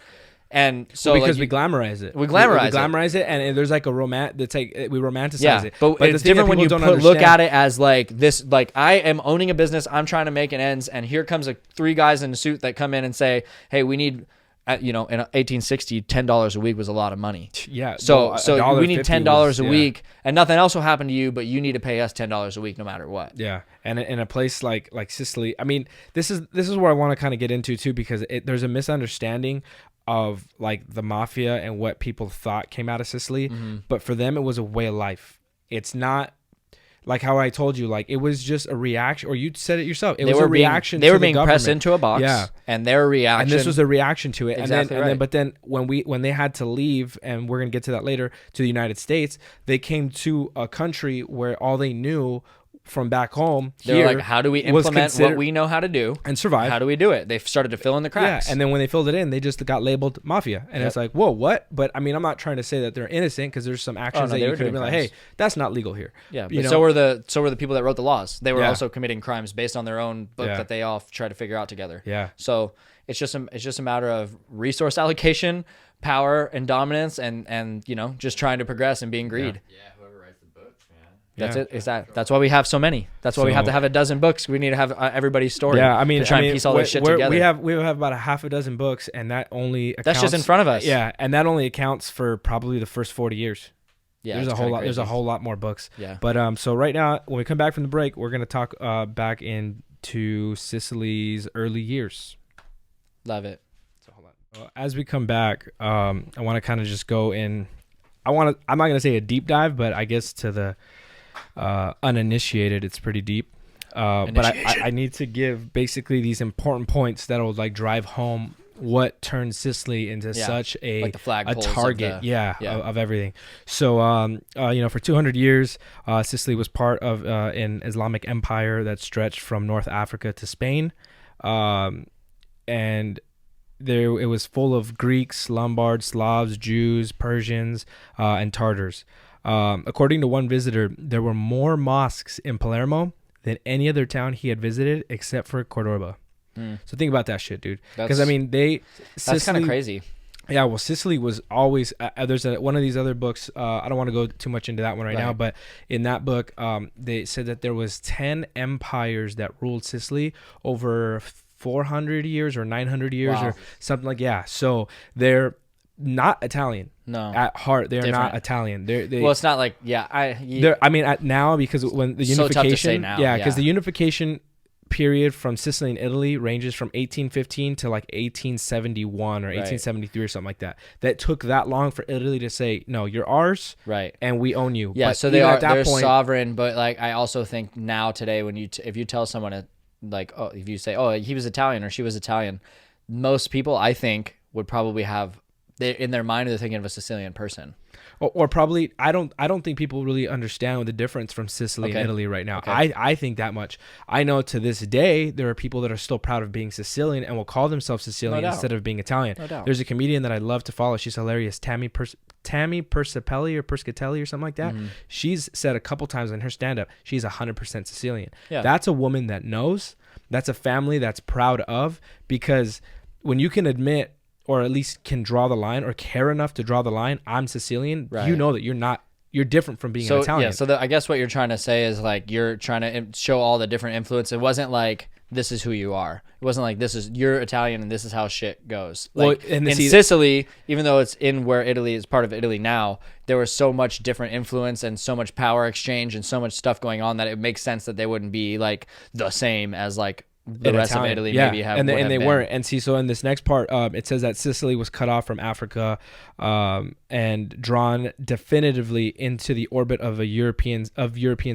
And so because like, we glamorize it, we glamorize it, and there's like a it's like we romanticize it. But it's different when you look at it as like this, like I am owning a business, I'm trying to make an ends, and here comes three guys in a suit that come in and say, hey, we need, you know, in 1860, $10 a week was a lot of money. Yeah. So we need $10 a week, and nothing else will happen to you, but you need to pay us $10 a week no matter what. Yeah. And in a place like Sicily, I mean, this is where I want to kind of get into too, because there's a misunderstanding of like the mafia and what people thought came out of Sicily, but for them it was a way of life. It's not like how I told you, like it was just a reaction, or you said it yourself. It was a reaction. They to were the being government. pressed into a box, and their reaction. And this was a reaction to it. Exactly But then when they had to leave, and we're gonna get to that later, to the United States, they came to a country where all they knew from back home, they were like, how do we implement what we know how to do and survive? How do we do it? They started to fill in the cracks. Yeah, and then when they filled it in, they just got labeled Mafia. And it's like, whoa, what? But I mean, I'm not trying to say that they're innocent, because there's some actions that you could have been like, hey, that's not legal here. Yeah, but so were the people that wrote the laws. They were also committing crimes based on their own book that they all try to figure out together. Yeah. So it's just a matter of resource allocation, power, and dominance, and you know, just trying to progress and being greed. Yeah. That's it. That's why we have so many. That's why we have to have a dozen books. We need to have everybody's story. Yeah, I mean, to try and piece all this shit together. We have about a half a dozen books, and that only accounts, that's just in front of us. Yeah, and that only accounts for probably the first 40 years. Yeah, there's a whole lot. There's a whole lot more books. Yeah. But so right now, when we come back from the break, we're gonna talk back into Sicily's early years. Love it. So hold on. As we come back, I want to kind of just go in. I'm not gonna say a deep dive, but I guess to the uninitiated, it's pretty deep. But I need to give basically these important points that will like drive home what turned Sicily into such a like the flagpoles target of everything. So you know, for 200 years Sicily was part of an Islamic empire that stretched from North Africa to Spain, and it was full of Greeks, Lombards, Slavs, Jews, Persians, and Tartars. According to one visitor, there were more mosques in Palermo than any other town he had visited except for Cordoba. So think about that shit, dude. Because I mean, that's kind of crazy. Yeah, well, Sicily was always there's one of these other books. I don't want to go too much into that one right now, but in that book, they said that there was 10 empires that ruled Sicily over 400 years or 900 years or something like So they're not Italian. No, at heart they're not Italian. Well, it's not like I mean, now, because when the unification, so tough to say now. Because the unification period from Sicily and Italy ranges from 1815 to like 1871 or 1873 or something like that. That took that long for Italy to say, no, you're ours, and we own you. Yeah, but so they're sovereign. But like, I also think now today, when if you tell someone if you say, oh, he was Italian or she was Italian, most people, I think, would probably have in their mind, they're thinking of a Sicilian person. Or probably, I don't think people really understand the difference from Sicily and Italy right now. I think that much. I know to this day there are people that are still proud of being Sicilian and will call themselves Sicilian instead of being Italian. No doubt. There's a comedian that I love to follow. She's hilarious, Tammy Persipelli or Perscatelli or something like that. She's said a couple times in her stand-up, she's 100% Sicilian. Yeah. That's a woman that knows. That's a family that's proud of, because when you can admit, or at least can draw the line, or care enough to draw the line, I'm Sicilian, you know that you're different from being an Italian. Yeah, so I guess what you're trying to say is like, you're trying to show all the different influence. It wasn't like, this is who you are. It wasn't like, you're Italian and this is how shit goes. Like, in Sicily, even though it's in where Italy is part of Italy now, there was so much different influence and so much power exchange and so much stuff going on that it makes sense that they wouldn't be like the same as like the rest of Italy maybe have. And they weren't. And see, so in this next part, it says that Sicily was cut off from Africa and drawn definitively into the orbit of European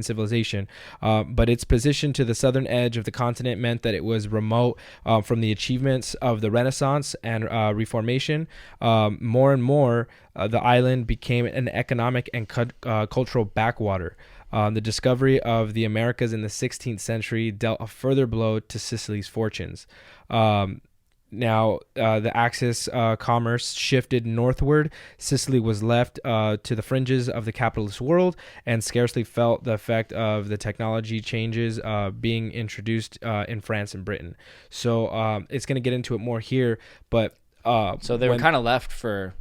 civilization. But its position to the southern edge of the continent meant that it was remote from the achievements of the Renaissance and Reformation. More and more, the island became an economic and cultural backwater. The discovery of the Americas in the 16th century dealt a further blow to Sicily's fortunes. Now, the Axis commerce shifted northward. Sicily was left to the fringes of the capitalist world and scarcely felt the effect of the technology changes being introduced in France and Britain. So it's going to get into it more here, but so they were kind of left for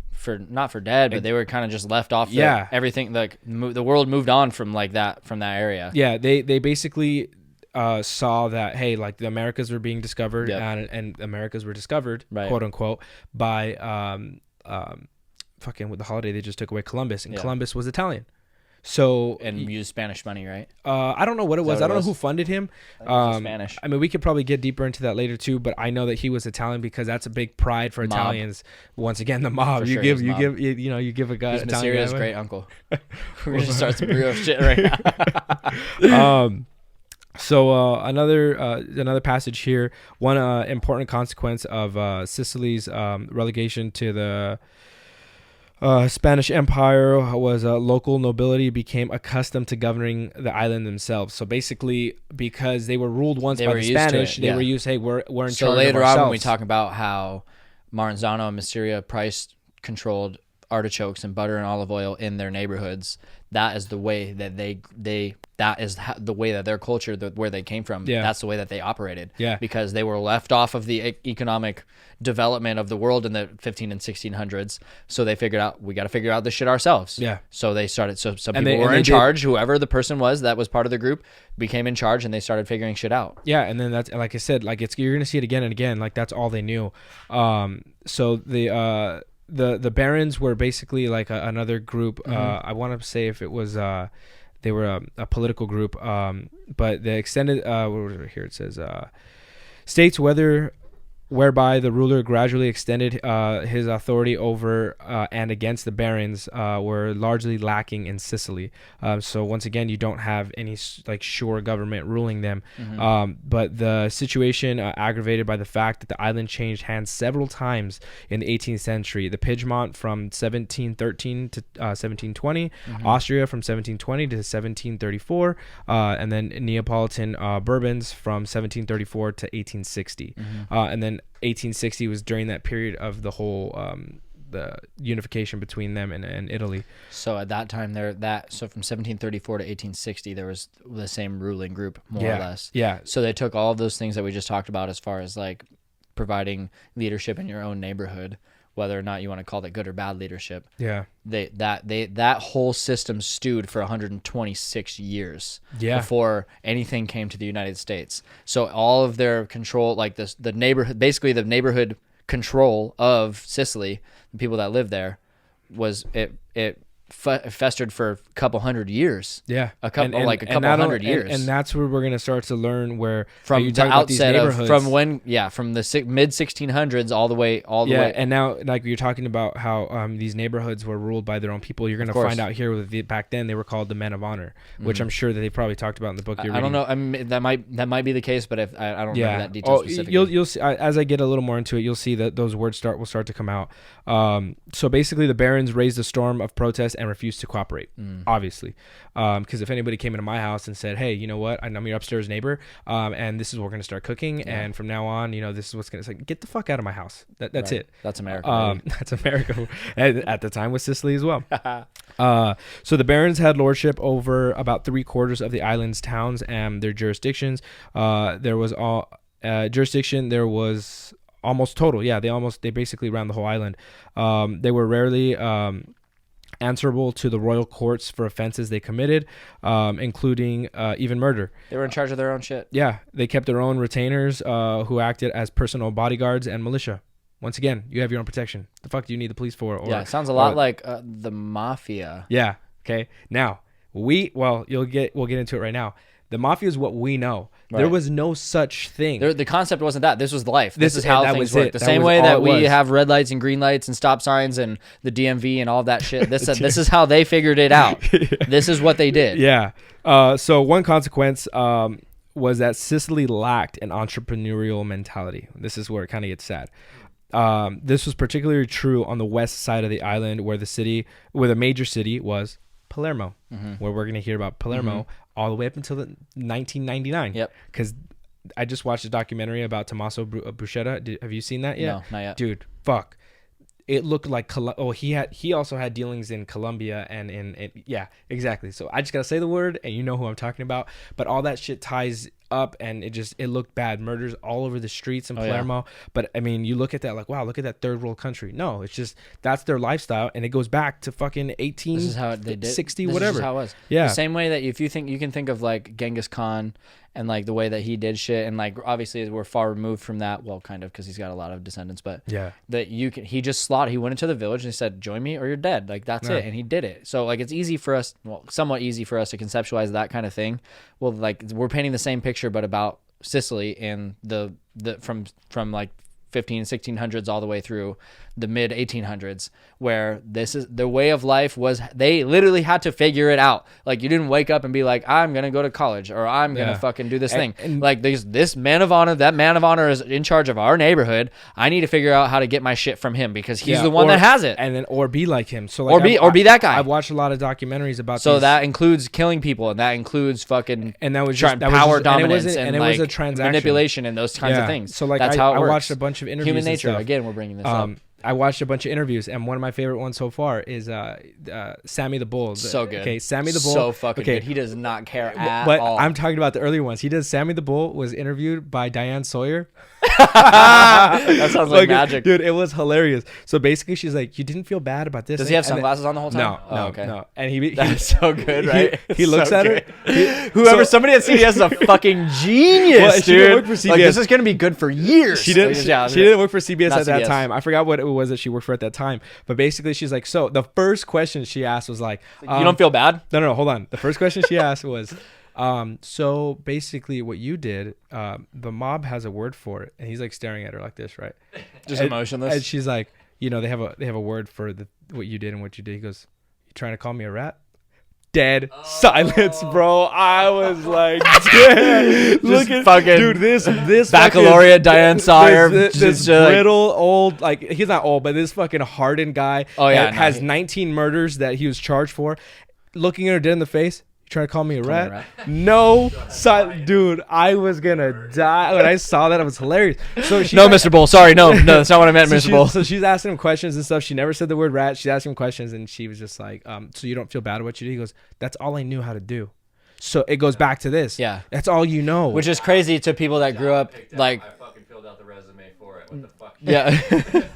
not for dead, but they were kind of just left off. Everything, like the world moved on from that area. Yeah, they basically saw that, hey, like the Americas were being discovered, and Americas were discovered, quote unquote, by fucking with the holiday they just took away, Columbus, and Columbus was Italian. So and used Spanish money, right? I don't know what it was. I don't know who funded him. Spanish. I mean, we could probably get deeper into that later too, but I know that he was Italian because that's a big pride for Italians. Once again, the mob. You give a guy. He's Maseria's great uncle. We're gonna start some real shit right now. So another passage here. One important consequence of Sicily's relegation to the Spanish Empire was local nobility became accustomed to governing the island themselves. So basically, because they were ruled once by the Spanish, they were used. Hey, we're in charge of ourselves. So later on, when we talk about how Maranzano and Masseria price controlled artichokes and butter and olive oil in their neighborhoods, that is the way that the way that their culture, where they came from, that's the way that they operated. Yeah. Because they were left off of the economic development of the world in the 15 and 1600s. So they figured out, we got to figure out this shit ourselves. Yeah. So they started, some people were in charge. Whoever the person was that was part of the group became in charge, and they started figuring shit out. Yeah. And then that's, like I said, like you're going to see it again and again. Like that's all they knew. So the barons were basically like another group. I want to say if it was they were a political group, but the extended here it says states whereby the ruler gradually extended his authority over and against the barons were largely lacking in Sicily. So once again, you don't have any like sure government ruling them. But the situation aggravated by the fact that the island changed hands several times in the 18th century. The Piedmont from 1713 to 1720, Austria from 1720 to 1734, and then Neapolitan Bourbons from 1734 to 1860. And then 1860 was during that period of the whole the unification between them and Italy. So at that time, so from 1734 to 1860, there was the same ruling group, more or less. Yeah. So they took all of those things that we just talked about, as far as like providing leadership in your own neighborhood, whether or not you want to call that good or bad leadership. Yeah. That whole system stewed for 126 years before anything came to the United States. So all of their control, like the neighborhood, basically the neighborhood control of Sicily, the people that lived there, was it festered for a couple hundred years. Yeah. A couple hundred years. And that's where we're going to start to learn where from the outset of from the mid 1600s all the way. And now, like you're talking about how these neighborhoods were ruled by their own people, you're going to find out here back then they were called the men of honor, which I'm sure that they probably talked about in the book you're reading. I don't know. I mean, that might be the case, but if I don't remember that detail specifically. You'll see, as I get a little more into it, you'll see that those words will start to come out. So basically, the barons raised a storm of protest and refused to cooperate, obviously, because if anybody came into my house and said, hey, you know what, I'm your upstairs neighbor, and this is what we're going to start cooking, and from now on, this is what's going to say, get the fuck out of my house. That's it. That's America. That's America. At the time with Sicily as well. So the barons had lordship over about 3/4 of the island's towns and their jurisdictions. There was almost total. They basically ran the whole island. They were rarely answerable to the royal courts for offenses they committed, including even murder. They were in charge of their own shit. Yeah, they kept their own retainers who acted as personal bodyguards and militia. Once again, you have your own protection. The fuck do you need the police for? It sounds a lot like the Mafia. Yeah. Okay. Now we'll get into it right now. The Mafia is what we know. There was no such thing. The concept wasn't that. This was life. This is how things work. The that same was way all that it we was. have red lights and green lights and stop signs and the DMV and all of that shit. This is how they figured it out. This is what they did. Yeah. So one consequence was that Sicily lacked an entrepreneurial mentality. This is where it kind of gets sad. This was particularly true on the west side of the island, where the major city was Palermo, where we're going to hear about Palermo all the way up until 1999. Yep. Because I just watched a documentary about Tommaso Buscetta. Have you seen that yet? No, not yet. Dude, fuck. It looked like he also had dealings in Colombia and in yeah, exactly. So I just gotta say the word and you know who I'm talking about. But all that shit ties up and it looked bad. Murders all over the streets in Palermo. Yeah. But I mean, you look at that like, wow, look at that third world country. No, it's just that's their lifestyle and it goes back to fucking 1860 This is how they did. 60 this whatever. Is how it was. Yeah. The same way that if you can think of like Genghis Khan and like the way that he did shit and like obviously we're far removed from that, well kind of because he's got a lot of descendants, but yeah, that he just slaughtered. He went into the village and he said, join me or you're dead. Like that's it. And he did it. So like it's easy for us, well somewhat easy for us to conceptualize that kind of thing. Well, like we're painting the same picture but about Sicily and the from like 1600s all the way through the mid 1800s, where this is the way of life was. They literally had to figure it out. Like you didn't wake up and be like, I'm gonna go to college or I'm gonna fucking do this thing. And like this man of honor, that man of honor is in charge of our neighborhood. I need to figure out how to get my shit from him because he's the one that has it. And then or be like him. So like or be that guy. I've watched a lot of documentaries about. So that includes killing people and that includes fucking and that was just that power was just, dominance and it like was a transaction, manipulation and those kinds of things. So like that's how it works. I watched a bunch of interviews. Human nature. And stuff. Again, we're bringing this up. I watched a bunch of interviews, and one of my favorite ones so far is Sammy the Bull. So good. Okay, Sammy the Bull. So fucking good. He does not care at but all. I'm talking about the earlier ones. Sammy the Bull was interviewed by Diane Sawyer. That sounds like magic. Dude, it was hilarious. So basically, she's like, you didn't feel bad about this. Does he have sunglasses on the whole time? No. And he that's so good, right? He looks at her. Somebody at CBS is a fucking genius, dude. Like, this is going to be good for years. She didn't work for CBS at that time. I forgot what it was that she worked for at that time. But basically, she's like, so the first question she asked was like, you don't feel bad? No, hold on. The first question she asked was, so basically what you did, the mob has a word for it. And he's like staring at her like this, right? Just emotionless. And she's like, they have a word for what you did and what you did. He goes, you trying to call me a rat? Dead silence, bro. I was like, look at fucking dude. This baccalaureate Diane Sawyer, this brittle old, like he's not old, but this fucking hardened guy. Has 19 murders that he was charged for. Looking at her dead in the face. Trying to call me a rat? No, dude, I was gonna die when I saw that. It was hilarious. So no, Mr. Bull, sorry, no, that's not what I meant, Mr. Bull. So she's asking him questions and stuff. She never said the word rat. She's asking him questions, and she was just like, "So you don't feel bad about what you did?" He goes, "That's all I knew how to do." So it goes back to this. Yeah, that's all you know. Which is crazy to people that grew up like. I fucking filled out the resume for it. What the fuck? Yeah,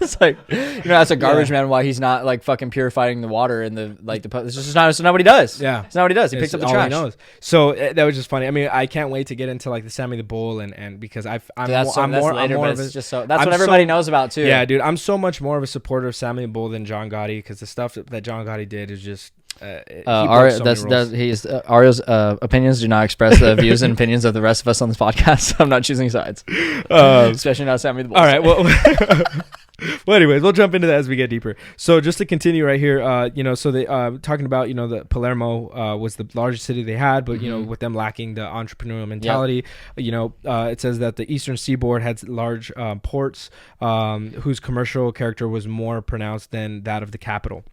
it's like that's a garbage man. Why he's not like fucking purifying the water in the like the. It's just not what he does. Yeah, it's not what he does. He picks up the trash. He knows. So that was just funny. I mean, I can't wait to get into like the Sammy the Bull and because I'm more of a, just so that's what everybody knows about too. Yeah, dude, I'm so much more of a supporter of Sammy the Bull than John Gotti because the stuff that John Gotti did is just. Ario's opinions do not express the views and opinions of the rest of us on this podcast. I'm not choosing sides, especially not Sammy the Bull. All right, well, anyways, we'll jump into that as we get deeper. So just to continue right here, so they talking about the Palermo was the largest city they had, but with them lacking the entrepreneurial mentality, it says that the eastern seaboard had large ports whose commercial character was more pronounced than that of the capital.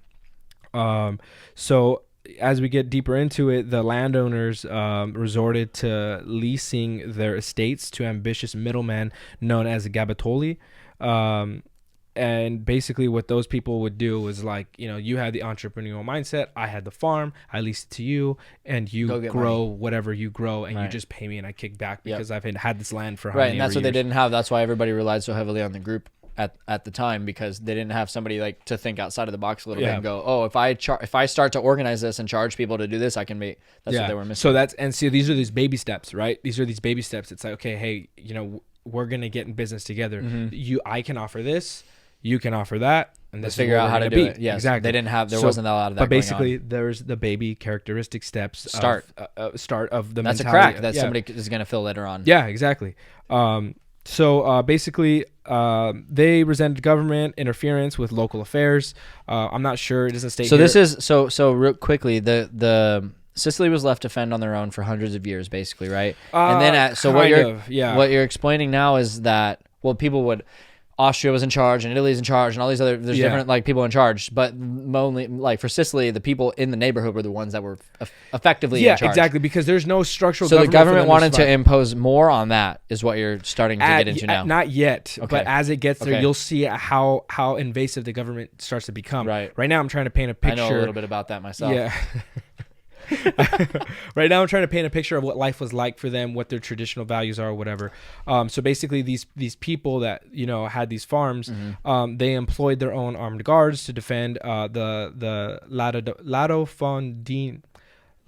So as we get deeper into it, the landowners resorted to leasing their estates to ambitious middlemen known as gabatoli. And basically what those people would do was like, you had the entrepreneurial mindset. I had the farm. I leased it to you and you grow whatever you grow and you just pay me and I kick back because I've had this land for how many and that's what years. They didn't have. That's why everybody relied so heavily on the group at the time because they didn't have somebody like to think outside of the box a little bit and go, oh, if I start to organize this and charge people to do this, I can make. That's what they were missing. So these are these baby steps, right? These are these baby steps. It's like, okay, hey, we're gonna get in business together. I can offer this, you can offer that. and let's figure out how to do it. Yes, exactly. They didn't have. There wasn't a lot of that. But basically, there's the baby characteristic steps. Start of the. That's mentality. a crack that somebody is going to fill later on. Yeah, exactly. So basically, they resented government interference with local affairs. I'm not sure. It doesn't state. So here. this is so real quickly. The Sicily was left to fend on their own for hundreds of years, basically, right? And then what you're explaining now is that people would. Austria was in charge, and Italy's in charge, and all these other there's different like people in charge. But only like for Sicily, the people in the neighborhood were the ones that were effectively in charge. Exactly, because there's no structural. So the government wanted to impose more on that, is what you're starting to get into now. Not yet, okay. But as it gets there, you'll see how invasive the government starts to become. Right now, I'm trying to paint a picture. I know a little bit about that myself. Yeah. Right now I'm trying to paint a picture of what life was like for them, what their traditional values are, or whatever. So basically these people that had these farms, they employed their own armed guards to defend the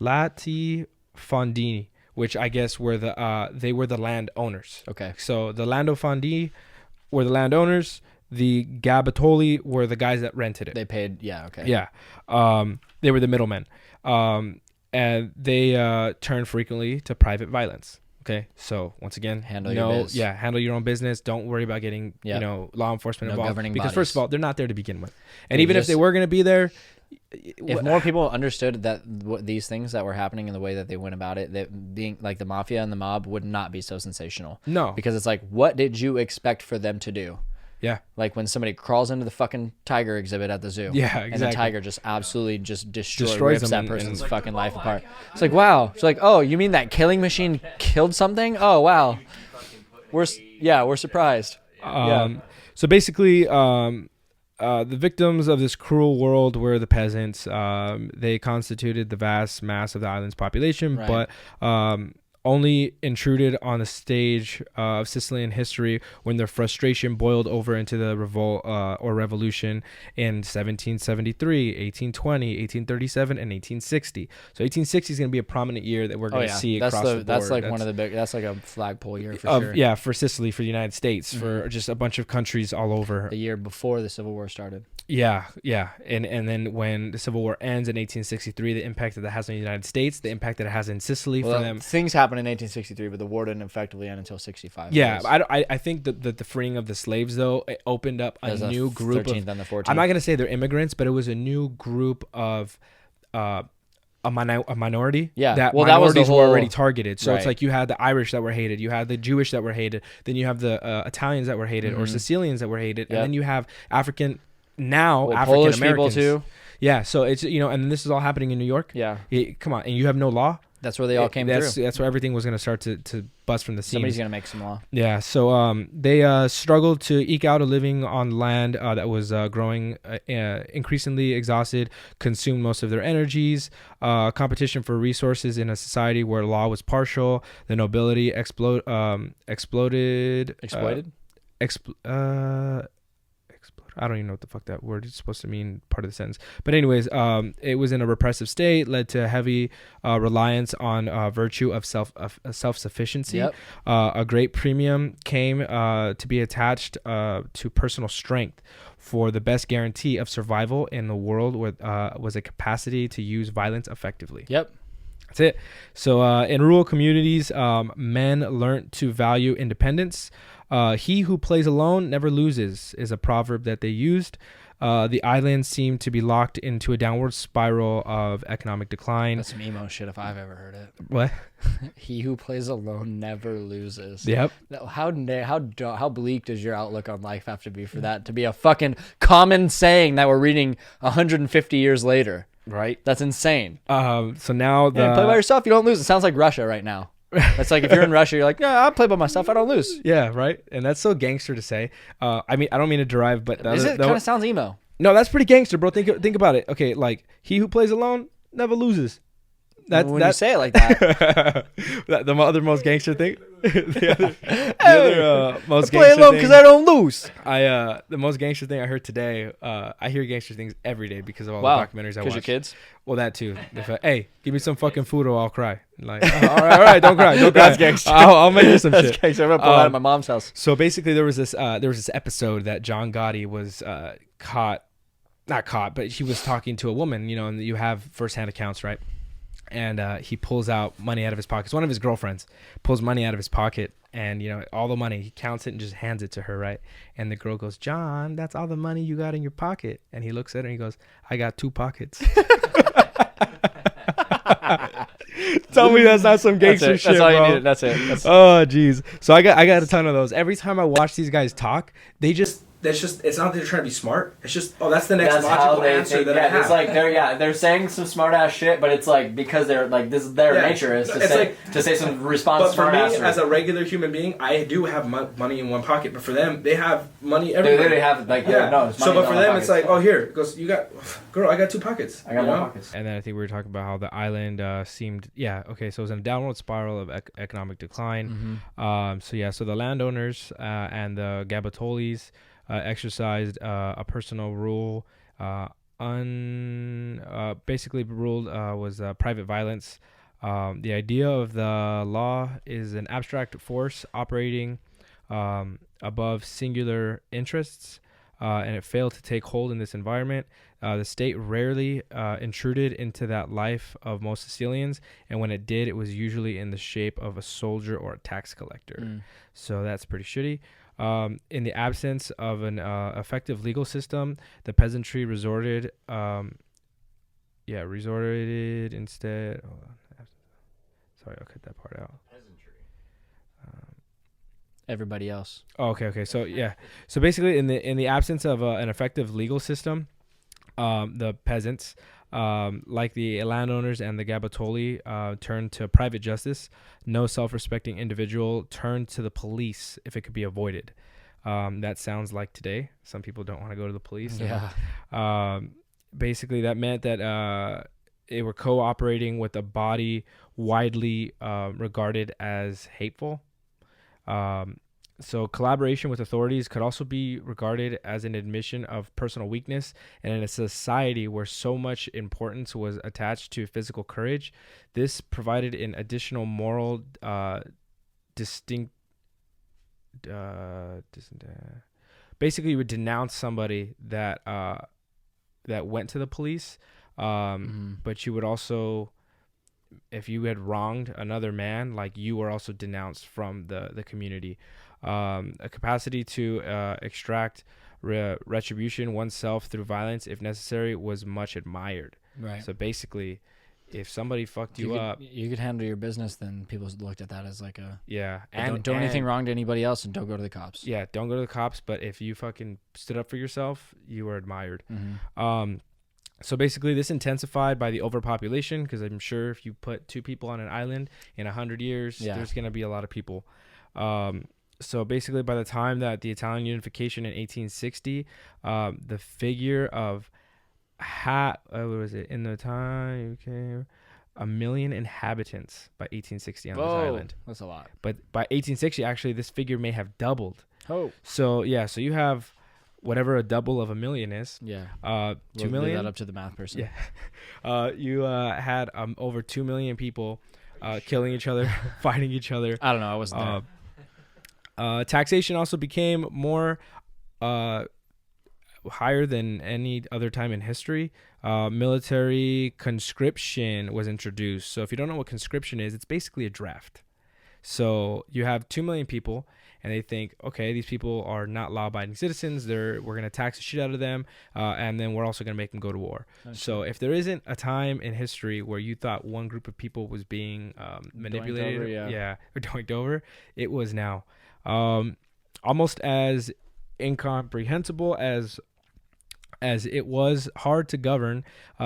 Latifondini, which I guess were they were the landowners. Okay. So the Landofondini were the landowners. The Gabatoli were the guys that rented it. They paid. Yeah. Okay. Yeah. They were the middlemen. And they turn frequently to private violence. Okay, so once again, handle your own business. Don't worry about getting law enforcement involved, because first of all, they're not there to begin with, and even if they were going to be there, if more people understood that these things that were happening and the way that they went about it, that being like the mafia and the mob would not be so sensational. No, because it's like, what did you expect for them to do? Yeah. Like when somebody crawls into the fucking tiger exhibit at the zoo. Yeah, exactly. And the tiger just absolutely just destroys that person's fucking life apart. It's like, wow. It's like, oh, you mean that killing machine killed something? Oh, wow. We're surprised. So basically, the victims of this cruel world were the peasants. They constituted the vast mass of the island's population, right. But only intruded on the stage of Sicilian history when their frustration boiled over into the revolt or revolution in 1773, 1820, 1837, and 1860. So 1860 is going to be a prominent year that we're going to see across the board. That's like one of the big. That's like a flagpole year for sure. Yeah, for Sicily, for the United States, for just a bunch of countries all over. The year before the Civil War started. Yeah, and then when the Civil War ends in 1863, the impact that it has on the United States, the impact that it has in Sicily for them. Things happened in 1863, but the war didn't effectively end until 65. Yeah, I think that the freeing of the slaves, though, it opened up a new group 13th and the 14th. I'm not going to say they're immigrants, but it was a new group of a minority. Yeah, that minorities were already targeted. So it's like you had the Irish that were hated, you had the Jewish that were hated, then you have the Italians that were hated, or Sicilians that were hated, and then you have African Polish people too. Yeah, so it's and this is all happening in New York. Yeah, come on, and you have no law. That's where they all came through. That's where everything was going to start to bust from the seams. Somebody's going to make some law. Yeah, so they struggled to eke out a living on land that was growing, increasingly exhausted, consumed most of their energies. Competition for resources in a society where law was partial. The nobility exploited. I don't even know what the fuck that word is supposed to mean, part of the sentence. But anyways, it was in a repressive state, led to heavy reliance on virtue of self-sufficiency. Yep. A great premium came to be attached to personal strength, for the best guarantee of survival in the world was a capacity to use violence effectively. Yep. That's it. So in rural communities, men learned to value independence. He who plays alone never loses is a proverb that they used. The island seemed to be locked into a downward spiral of economic decline. That's some emo shit if I've ever heard it. What? He who plays alone never loses. Yep. How bleak does your outlook on life have to be for that to be a fucking common saying that we're reading 150 years later? Right. That's insane. So now play by yourself, you don't lose. It sounds like Russia right now. It's like if you're in Russia, you're like, yeah, I'll play by myself, I don't lose. Yeah, right. And that's so gangster to say. I mean, I don't mean to derive, but it kind of sounds emo. No, that's pretty gangster, bro. Think about it. Okay, like he who plays alone never loses. You say it like that. The other most gangster thing. the other most I play alone because I don't lose. The most gangster thing I heard today. I hear gangster things every day because of all the documentaries I watch. Because your kids. Well, that too. Hey, give me some fucking food or I'll cry. Like, all right, don't cry. That's gangster. I'll make you some shit. That's gangster. I'm gonna pull that at my mom's house. So basically, there was this episode that John Gotti was caught not caught, but he was talking to a woman, you know, and you have firsthand accounts, right? And he pulls out money out of his pocket. One of his girlfriends pulls money out of his pocket, and you know, all the money, he counts it and just hands it to her, right? And the girl goes, "John, that's all the money you got in your pocket." And he looks at her and he goes, "I got 2 pockets." Tell me that's not some gangster shit, That's all bro. you needed. That's it. Oh, jeez. So I got a ton of those. Every time I watch these guys talk, it's not that they're trying to be smart. It's just, that's the next logical answer that I have. It's like they're saying some smart ass shit, but it's like because they're like this is their nature is to say some response. But for me, as a regular human being, I do have money in one pocket. But for them, they have money everywhere. They literally have like So, but for them, it's like, oh, here it goes. You got, girl, I got 2 pockets. I got 1 pockets. And then I think we were talking about how the island seemed. Yeah. Okay. So it was in a downward spiral of economic decline. Mm-hmm. So the landowners and the Gabatolis exercised a personal rule. Basically ruled was private violence. The idea of the law is an abstract force operating above singular interests, and it failed to take hold in this environment. The state rarely intruded into that life of most Sicilians, and when it did, it was usually in the shape of a soldier or a tax collector. So that's pretty shitty. In the absence of an effective legal system, the peasantry resorted instead. Hold on. Sorry, I'll cut that part out. Peasantry. Everybody else. Oh, okay. So so basically, in the absence of an effective legal system, the peasants, like the landowners and the Gabatoli, turned to private justice. No self-respecting individual turned to the police if it could be avoided. That sounds like today. Some people don't want to go to the police. Yeah. Basically, that meant that they were cooperating with a body widely regarded as hateful. So collaboration with authorities could also be regarded as an admission of personal weakness, and in a society where so much importance was attached to physical courage, this provided an additional moral basically you would denounce somebody that went to the police, but you would also, if you had wronged another man, like you were also denounced from the community. A capacity to extract retribution oneself through violence, if necessary, was much admired. Right. So basically, if somebody fucked you up, you could handle your business, then people looked at that as like a and don't do anything wrong to anybody else, and don't go to the cops. Yeah, don't go to the cops. But if you fucking stood up for yourself, you were admired. So basically, this intensified by the overpopulation, because I'm sure if you put 2 people on an island in 100 years, there's gonna be a lot of people. So basically, by the time that the Italian unification in 1860, the figure of what was it in the time? Okay, 1 million inhabitants by 1860 on this island. That's a lot. But by 1860, actually, this figure may have doubled. Oh. So so you have whatever a double of 1 million is. Yeah. 2 million. Leave that up to the math person. Yeah. You had over 2 million people killing each other, fighting each other. I don't know. I wasn't there. Taxation also became more higher than any other time in history. Military conscription was introduced. So if you don't know what conscription is, it's basically a draft. So you have 2 million people, and they think, okay, these people are not law-abiding citizens. We're going to tax the shit out of them, and then we're also going to make them go to war. Okay. So if there isn't a time in history where you thought one group of people was being manipulated, or doinked over, it was now. Almost as incomprehensible as it was hard to govern,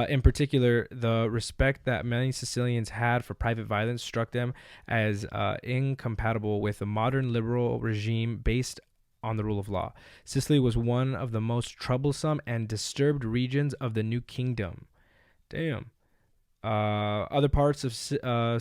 in particular, the respect that many Sicilians had for private violence struck them as incompatible with a modern liberal regime based on the rule of law. Sicily was one of the most troublesome and disturbed regions of the New Kingdom. Damn. Other parts of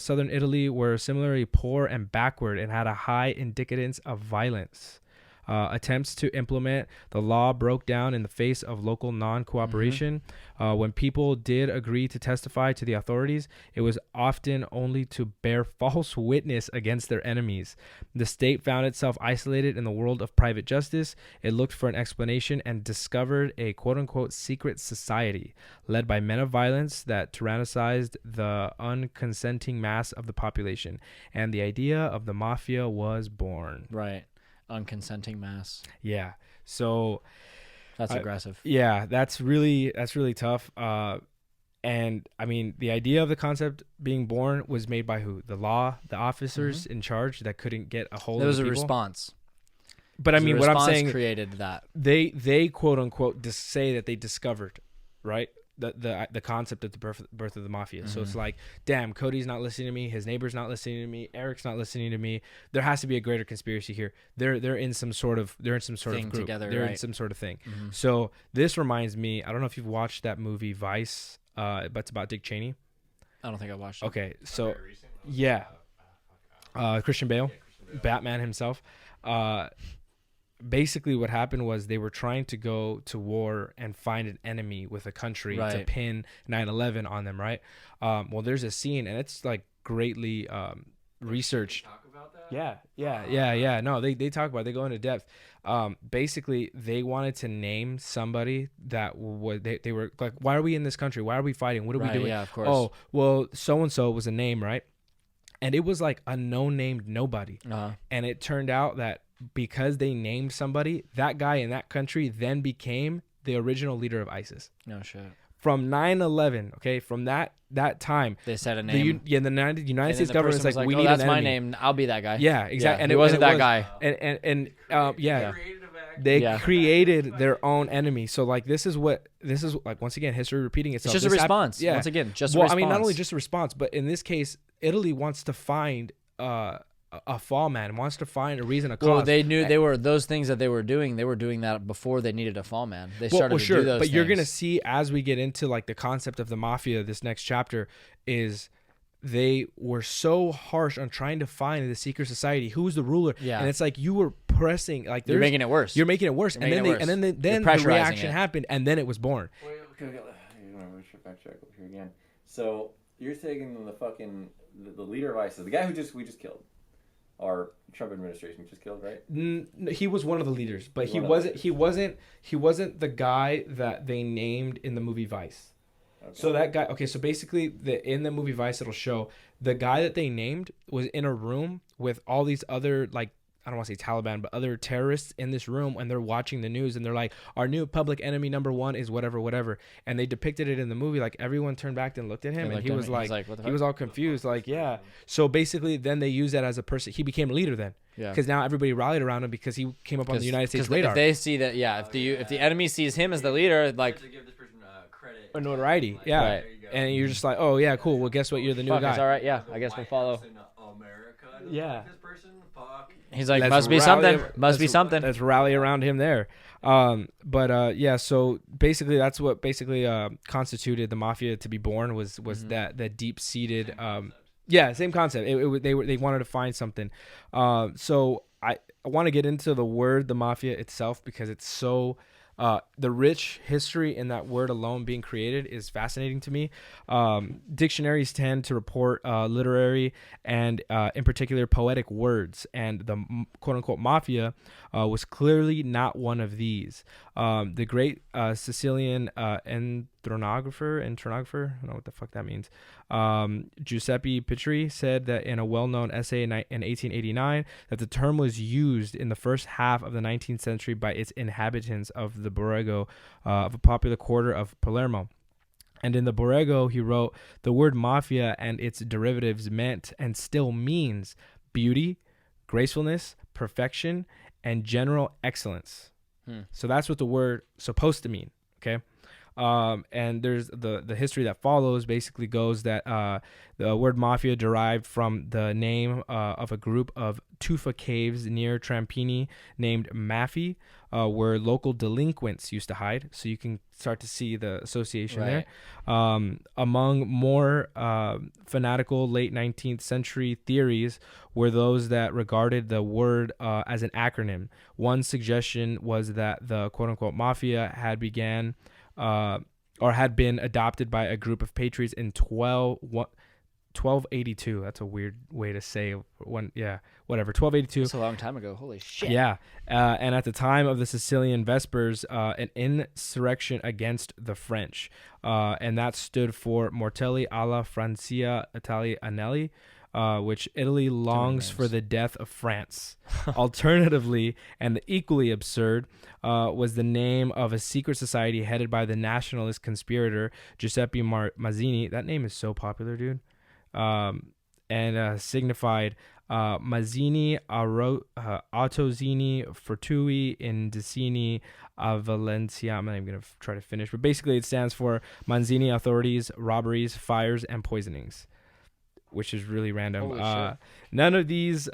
southern Italy were similarly poor and backward and had a high indicators of violence. Attempts to implement the law broke down in the face of local non-cooperation. When people did agree to testify to the authorities, it was often only to bear false witness against their enemies. The state found itself isolated in the world of private justice. It looked for an explanation and discovered a quote-unquote secret society led by men of violence that tyrannicized the unconsenting mass of the population. And the idea of the mafia was born. Right. Unconsenting mass. Yeah. So that's aggressive. Yeah, that's really tough. And I mean, the idea of the concept being born was made by who? The law, the officers in charge that couldn't get a hold of the people. There was a response. But I mean, what I'm saying, created that. They quote unquote say that they discovered, right? The concept of the birth of the mafia. So it's like, damn, Cody's not listening to me. His neighbor's not listening to me. Eric's not listening to me. There has to be a greater conspiracy here. They're in some sort of thing group together. They're right. in some sort of thing. So this reminds me. I don't know if you've watched that movie Vice, but it's about Dick Cheney. I don't think I watched it. Okay, so yeah, Christian Bale, Batman himself. Basically what happened was they were trying to go to war and find an enemy with a country to pin 9/11 on them, right? Well, there's a scene, and it's like greatly researched. Talk about that? Yeah. No, they talk about it. They go into depth. Basically, they wanted to name somebody that would they were like, why are we in this country? Why are we fighting? What are we doing? Yeah, of course. Oh, well, so-and-so was a name, right? And it was like a no-named nobody. And it turned out that because they named somebody, that guy in that country then became the original leader of ISIS. No shit. From 9/11, okay, from that time, they said a name. The United States government is like, we need that's an my enemy. name. I'll be that guy. Yeah, exactly. Yeah, and it wasn't that guy. They created their own enemy. So like this is like, once again, history repeating itself. It's just a response. Once again, just a response. I mean, not only just a response, but in this case, Italy wants to find a fall man, wants to find a reason, a cause. Well, they knew they were those things that they were doing that before they needed a fall man. They started to do those things. You're going to see as we get into like the concept of the mafia, this next chapter is they were so harsh on trying to find the secret society. Who's the ruler? Yeah. And it's like you were pressing, like you're making it worse. You're making it worse. And then the reaction happened, and then it was born. Wait, okay. Back check over here again. So you're taking the fucking the leader of ISIS, the guy we just killed. Our Trump administration just killed, right? He was one of the leaders, but he wasn't the guy that they named in the movie Vice. Okay. So that guy, okay, so basically in the movie Vice, it'll show the guy that they named was in a room with all these other, like, I don't want to say Taliban, but other terrorists in this room, and they're watching the news, and they're like, our new public enemy #1 is whatever. And they depicted it in the movie, like everyone turned back and looked at him, and he was like what the fuck? He was all confused, like, yeah. So basically, then they use that as a person. He became a leader then, because now everybody rallied around him because he came up on the United States radar. If they see that, if the enemy sees him as the leader, like, to give this person credit or notoriety, like, yeah. Right. And you're just like, oh yeah, cool. Well, guess what? You're the new guy. It's all right. Yeah, I guess we'll follow. Yeah. He's like, must be something. Must be something. Let's rally around him there. Yeah. So basically, that's what constituted the mafia to be born was that deep seated. Same concept. They wanted to find something. So I want to get into the word the mafia itself because it's so. The rich history in that word alone being created is fascinating to me. Dictionaries tend to report literary and, in particular, poetic words, and the quote-unquote mafia was clearly not one of these. The great Sicilian entronographer, I don't know what the fuck that means, Giuseppe Petri said that in a well-known essay in 1889 that the term was used in the first half of the 19th century by its inhabitants of the Borgo, of a popular quarter of Palermo. And in the Borgo, he wrote, the word mafia and its derivatives meant and still means beauty, gracefulness, perfection, and general excellence. So that's what the word supposed to mean, okay? And there's the history that follows basically goes that the word mafia derived from the name of a group of tufa caves near Trampini named Mafia, where local delinquents used to hide. So you can start to see the association there. Among more fanatical late 19th century theories were those that regarded the word as an acronym. One suggestion was that the quote-unquote mafia had began or had been adopted by a group of patriots in 1282. That's a weird way to say one. Yeah, whatever. 1282. That's a long time ago. Holy shit. Yeah. And at the time of the Sicilian Vespers, an insurrection against the French. And that stood for Mortelli alla Francia Italia Anelli, which Italy longs for the death of France. Alternatively, and the equally absurd, was the name of a secret society headed by the nationalist conspirator Giuseppe Mazzini. That name is so popular, dude. And signified Mazzini Autozini Fortui Indicini Valencia. I'm not even going to try to finish, but basically it stands for Mazzini authorities, robberies, fires, and poisonings, which is really random. None of these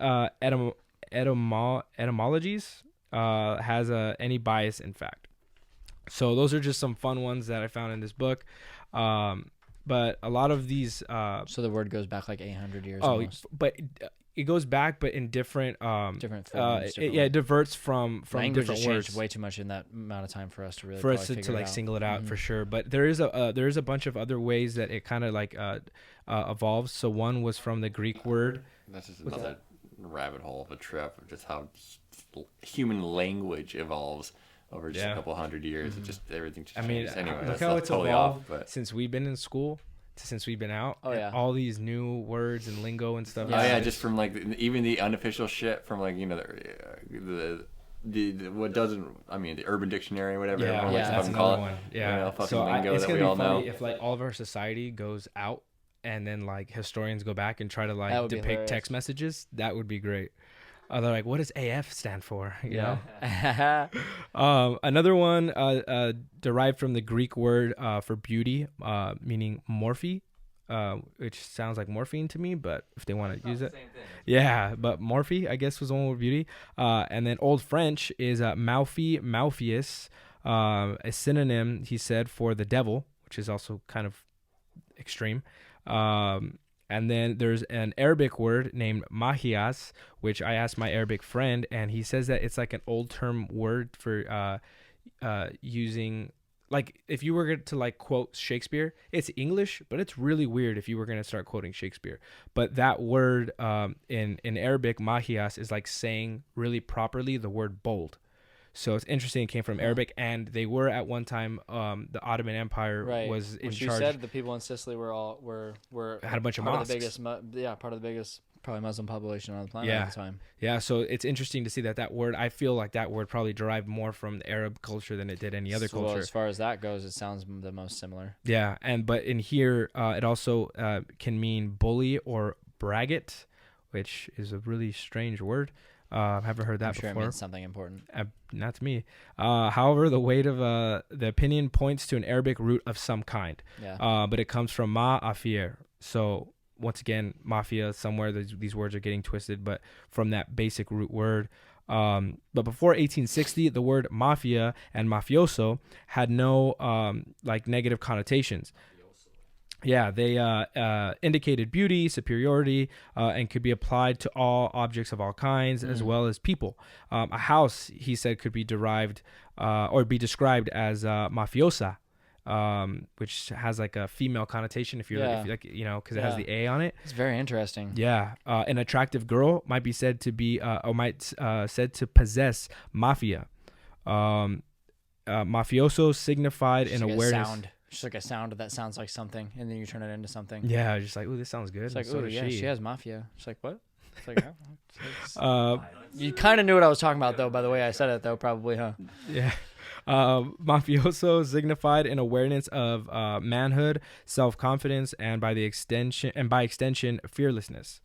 etymologies has any bias, in fact. So those are just some fun ones that I found in this book. But a lot of these... so the word goes back like 800 years almost. But it goes back, but in different... different forms. It diverts from language different has words. changed way too much in that amount of time for us to really like single it out for sure. But there is a bunch of other ways that it kind of like evolves. So one was from the Greek word. That's just another rabbit hole of a trip of just how human language evolves over just a couple hundred years. It just everything just changes. Anyway, look how it's totally evolved off, since we've been in school, since we've been out. Oh yeah, all these new words and lingo and stuff. Oh yeah, just from like even the unofficial shit from like the what doesn't, I mean, the Urban Dictionary or whatever. That's another one. Yeah, fucking lingo that we all know. If like all of our society goes out and then like historians go back and try to like depict text messages, that would be great. They're like, what does AF stand for? You know? Another one derived from the Greek word for beauty, meaning morphe, which sounds like morphine to me, but if they want to use it. Same thing. Yeah, but morphe, I guess, was the one with beauty. And then Old French is Mafias, a synonym, he said, for the devil, which is also kind of extreme. And then there's an Arabic word named Mafias, which I asked my Arabic friend, and he says that it's like an old term word for using, like if you were to like quote Shakespeare, it's English, but it's really weird if you were going to start quoting Shakespeare. But that word in Arabic, Mafias, is like saying really properly the word bold. So it's interesting. It came from Arabic, and they were at one time the Ottoman Empire was in charge. You said the people in Sicily were had a bunch of mosques. Part of the biggest probably Muslim population on the planet at the time. Yeah, so it's interesting to see that word. I feel like that word probably derived more from the Arab culture than it did any other culture. As far as that goes, it sounds the most similar. Yeah, but in here, it also can mean bully or braggart, which is a really strange word. Haven't heard that before. It means something important. Not to me. However, the weight of the opinion points to an Arabic root of some kind. Yeah. But it comes from ma'afir. So once again, mafia, somewhere these words are getting twisted, but from that basic root word. But before 1860, the word mafia and mafioso had no like negative connotations. Yeah, they indicated beauty, superiority, and could be applied to all objects of all kinds, as well as people. A house, he said, could be derived or be described as mafiosa, which has like a female connotation if like, you know, because it has the A on it. It's very interesting. Yeah, an attractive girl might be said to be said to possess mafia. Mafioso signified an awareness. Sound. Just like a sound that sounds like something, and then you turn it into something. Yeah, just like, ooh, this sounds good. It's like, ooh, yeah, she has mafia. It's like, what? It's like, you kind of knew what I was talking about, though, by the way I said it, though, probably, huh? Yeah. Mafioso signified an awareness of manhood, self-confidence, and by extension, fearlessness.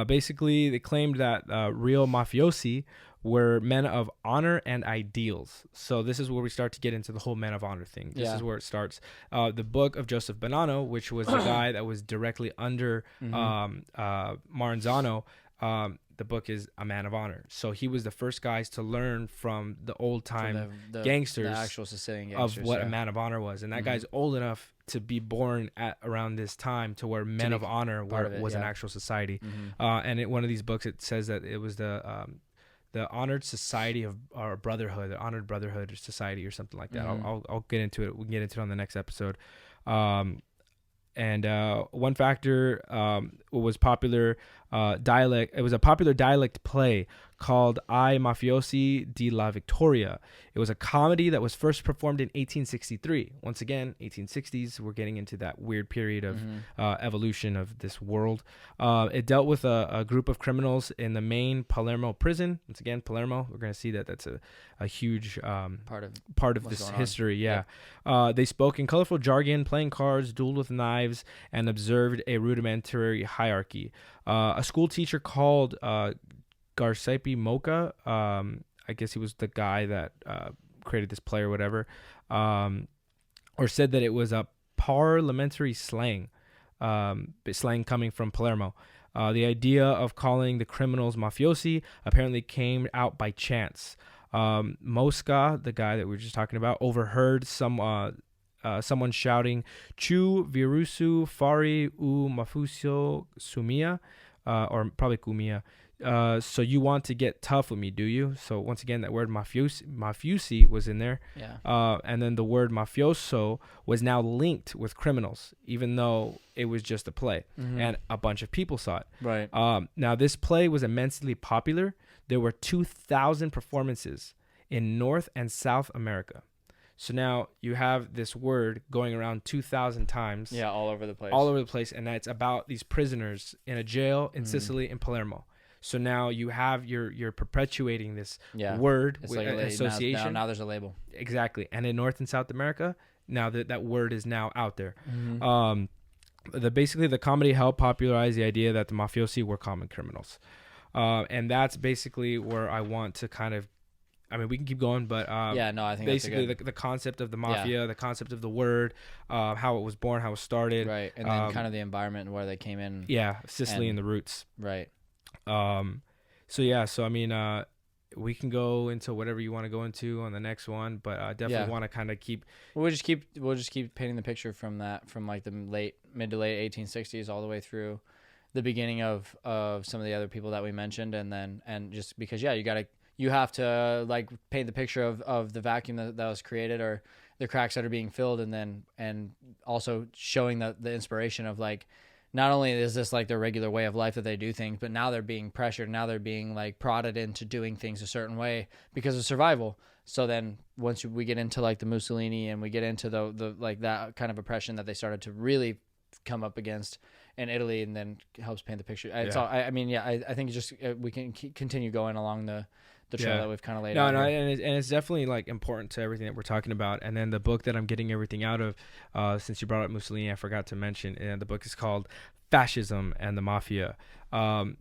Basically, they claimed that real mafiosi were men of honor and ideals. So this is where we start to get into the whole men of honor thing. This is where it starts. The book of Joseph Bonanno, which was the guy that was directly under Maranzano, the book is a man of honor. So he was the first guys to learn from the old time gangsters, the actual Sicilian gangsters, of what a man of honor was. And that guy's old enough to be born at around this time to where men of honor was an actual society. And one of these books, it says that it was the honored society of our brotherhood, the honored brotherhood society or something like that. I'll get into it. We can get into it on the next episode. And one factor was popular dialect. It was a popular dialect play called I Mafiosi di la Victoria. It was a comedy that was first performed in 1863. Once again, 1860s. We're getting into that weird period of evolution of this world. It dealt with a group of criminals in the main Palermo prison. Once again, Palermo. We're going to see that that's a huge part of this history. Yeah. They spoke in colorful jargon, playing cards, dueled with knives, and observed a rudimentary hierarchy. A school teacher called Garcepi Mocha, I guess he was the guy that created this play or whatever, or said that it was a parliamentary slang, slang coming from Palermo. The idea of calling the criminals mafiosi apparently came out by chance. Mosca, the guy that we were just talking about, overheard someone shouting, "Chu virusu fari u mafusio sumia," or probably kumia. So you want to get tough with me, do you? So once again, that word mafiusi was in there. Yeah. And then the word mafioso was now linked with criminals, even though it was just a play. And a bunch of people saw it. Right. Now, this play was immensely popular. There were 2,000 performances in North and South America. So now you have this word going around 2,000 times. Yeah, all over the place. All over the place. And it's about these prisoners in a jail in Sicily, in Palermo. So now you have you're perpetuating this word it's with like an association. Now there's a label. Exactly. And in North and South America, now that word is now out there. Basically the comedy helped popularize the idea that the mafiosi were common criminals. And that's basically where I want to kind of, I mean, we can keep going, but I think basically the concept of the mafia, the concept of the word, how it was born, how it started. Right. And then kind of the environment and where they came in. Yeah. Sicily and the roots. Right. So I mean, we can go into whatever you want to go into on the next one, but I definitely want to kind of keep. We'll just keep painting the picture from like the mid to late 1860s all the way through the beginning of some of the other people that we mentioned, and just because you have to like paint the picture of the vacuum that was created or the cracks that are being filled, and also showing the inspiration of like. Not only is this like their regular way of life that they do things, but now they're being pressured. Now they're being like prodded into doing things a certain way because of survival. So then once we get into like the Mussolini and we get into the like that kind of oppression that they started to really come up against in Italy, and then helps paint the picture. I think it's just we can continue going along the trail that we've kind of laid out. No, and it's definitely like important to everything that we're talking about. And then the book that I'm getting everything out of, since you brought up Mussolini, I forgot to mention, and the book is called Fascism and the Mafia.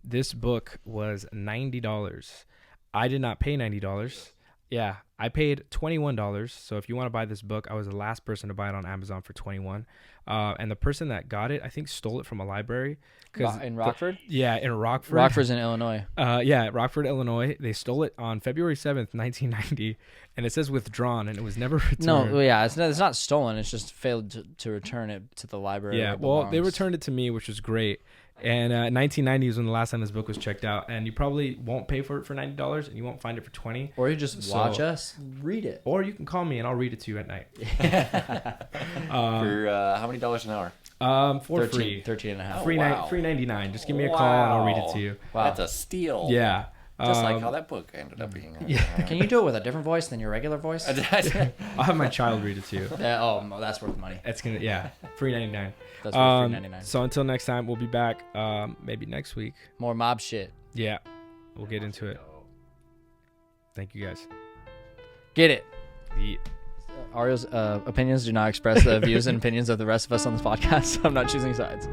This book was $90. I did not pay $90. Yeah, I paid $21. So if you want to buy this book, I was the last person to buy it on Amazon for $21. And the person that got it, I think, stole it from a library. In Rockford? In Rockford. Rockford's in Illinois. Rockford, Illinois. They stole it on February 7th, 1990. And it says withdrawn, and it was never returned. No, yeah, it's not stolen. It's just failed to return it to the library. Yeah, well, they returned it to me, which was great. And 1990 was when the last time this book was checked out, and you probably won't pay for it for $90, and you won't find it for $20. Or you just watch us read it, or you can call me and I'll read it to you at night. For how many dollars an hour? For free, 13 and a half. Free $3.99. Just give me a call and I'll read it to you. Wow, that's a steal. Yeah. Just like how that book ended up being. Can you do it with a different voice than your regular voice? I'll have my child read it to you. That's worth money. It's gonna $3.99. That's worth $3.99. So until next time, we'll be back. Maybe next week. More mob shit. Yeah, we'll get into it. Thank you guys. Get it. Yeah. Ario's opinions do not express the views and opinions of the rest of us on this podcast. I'm not choosing sides.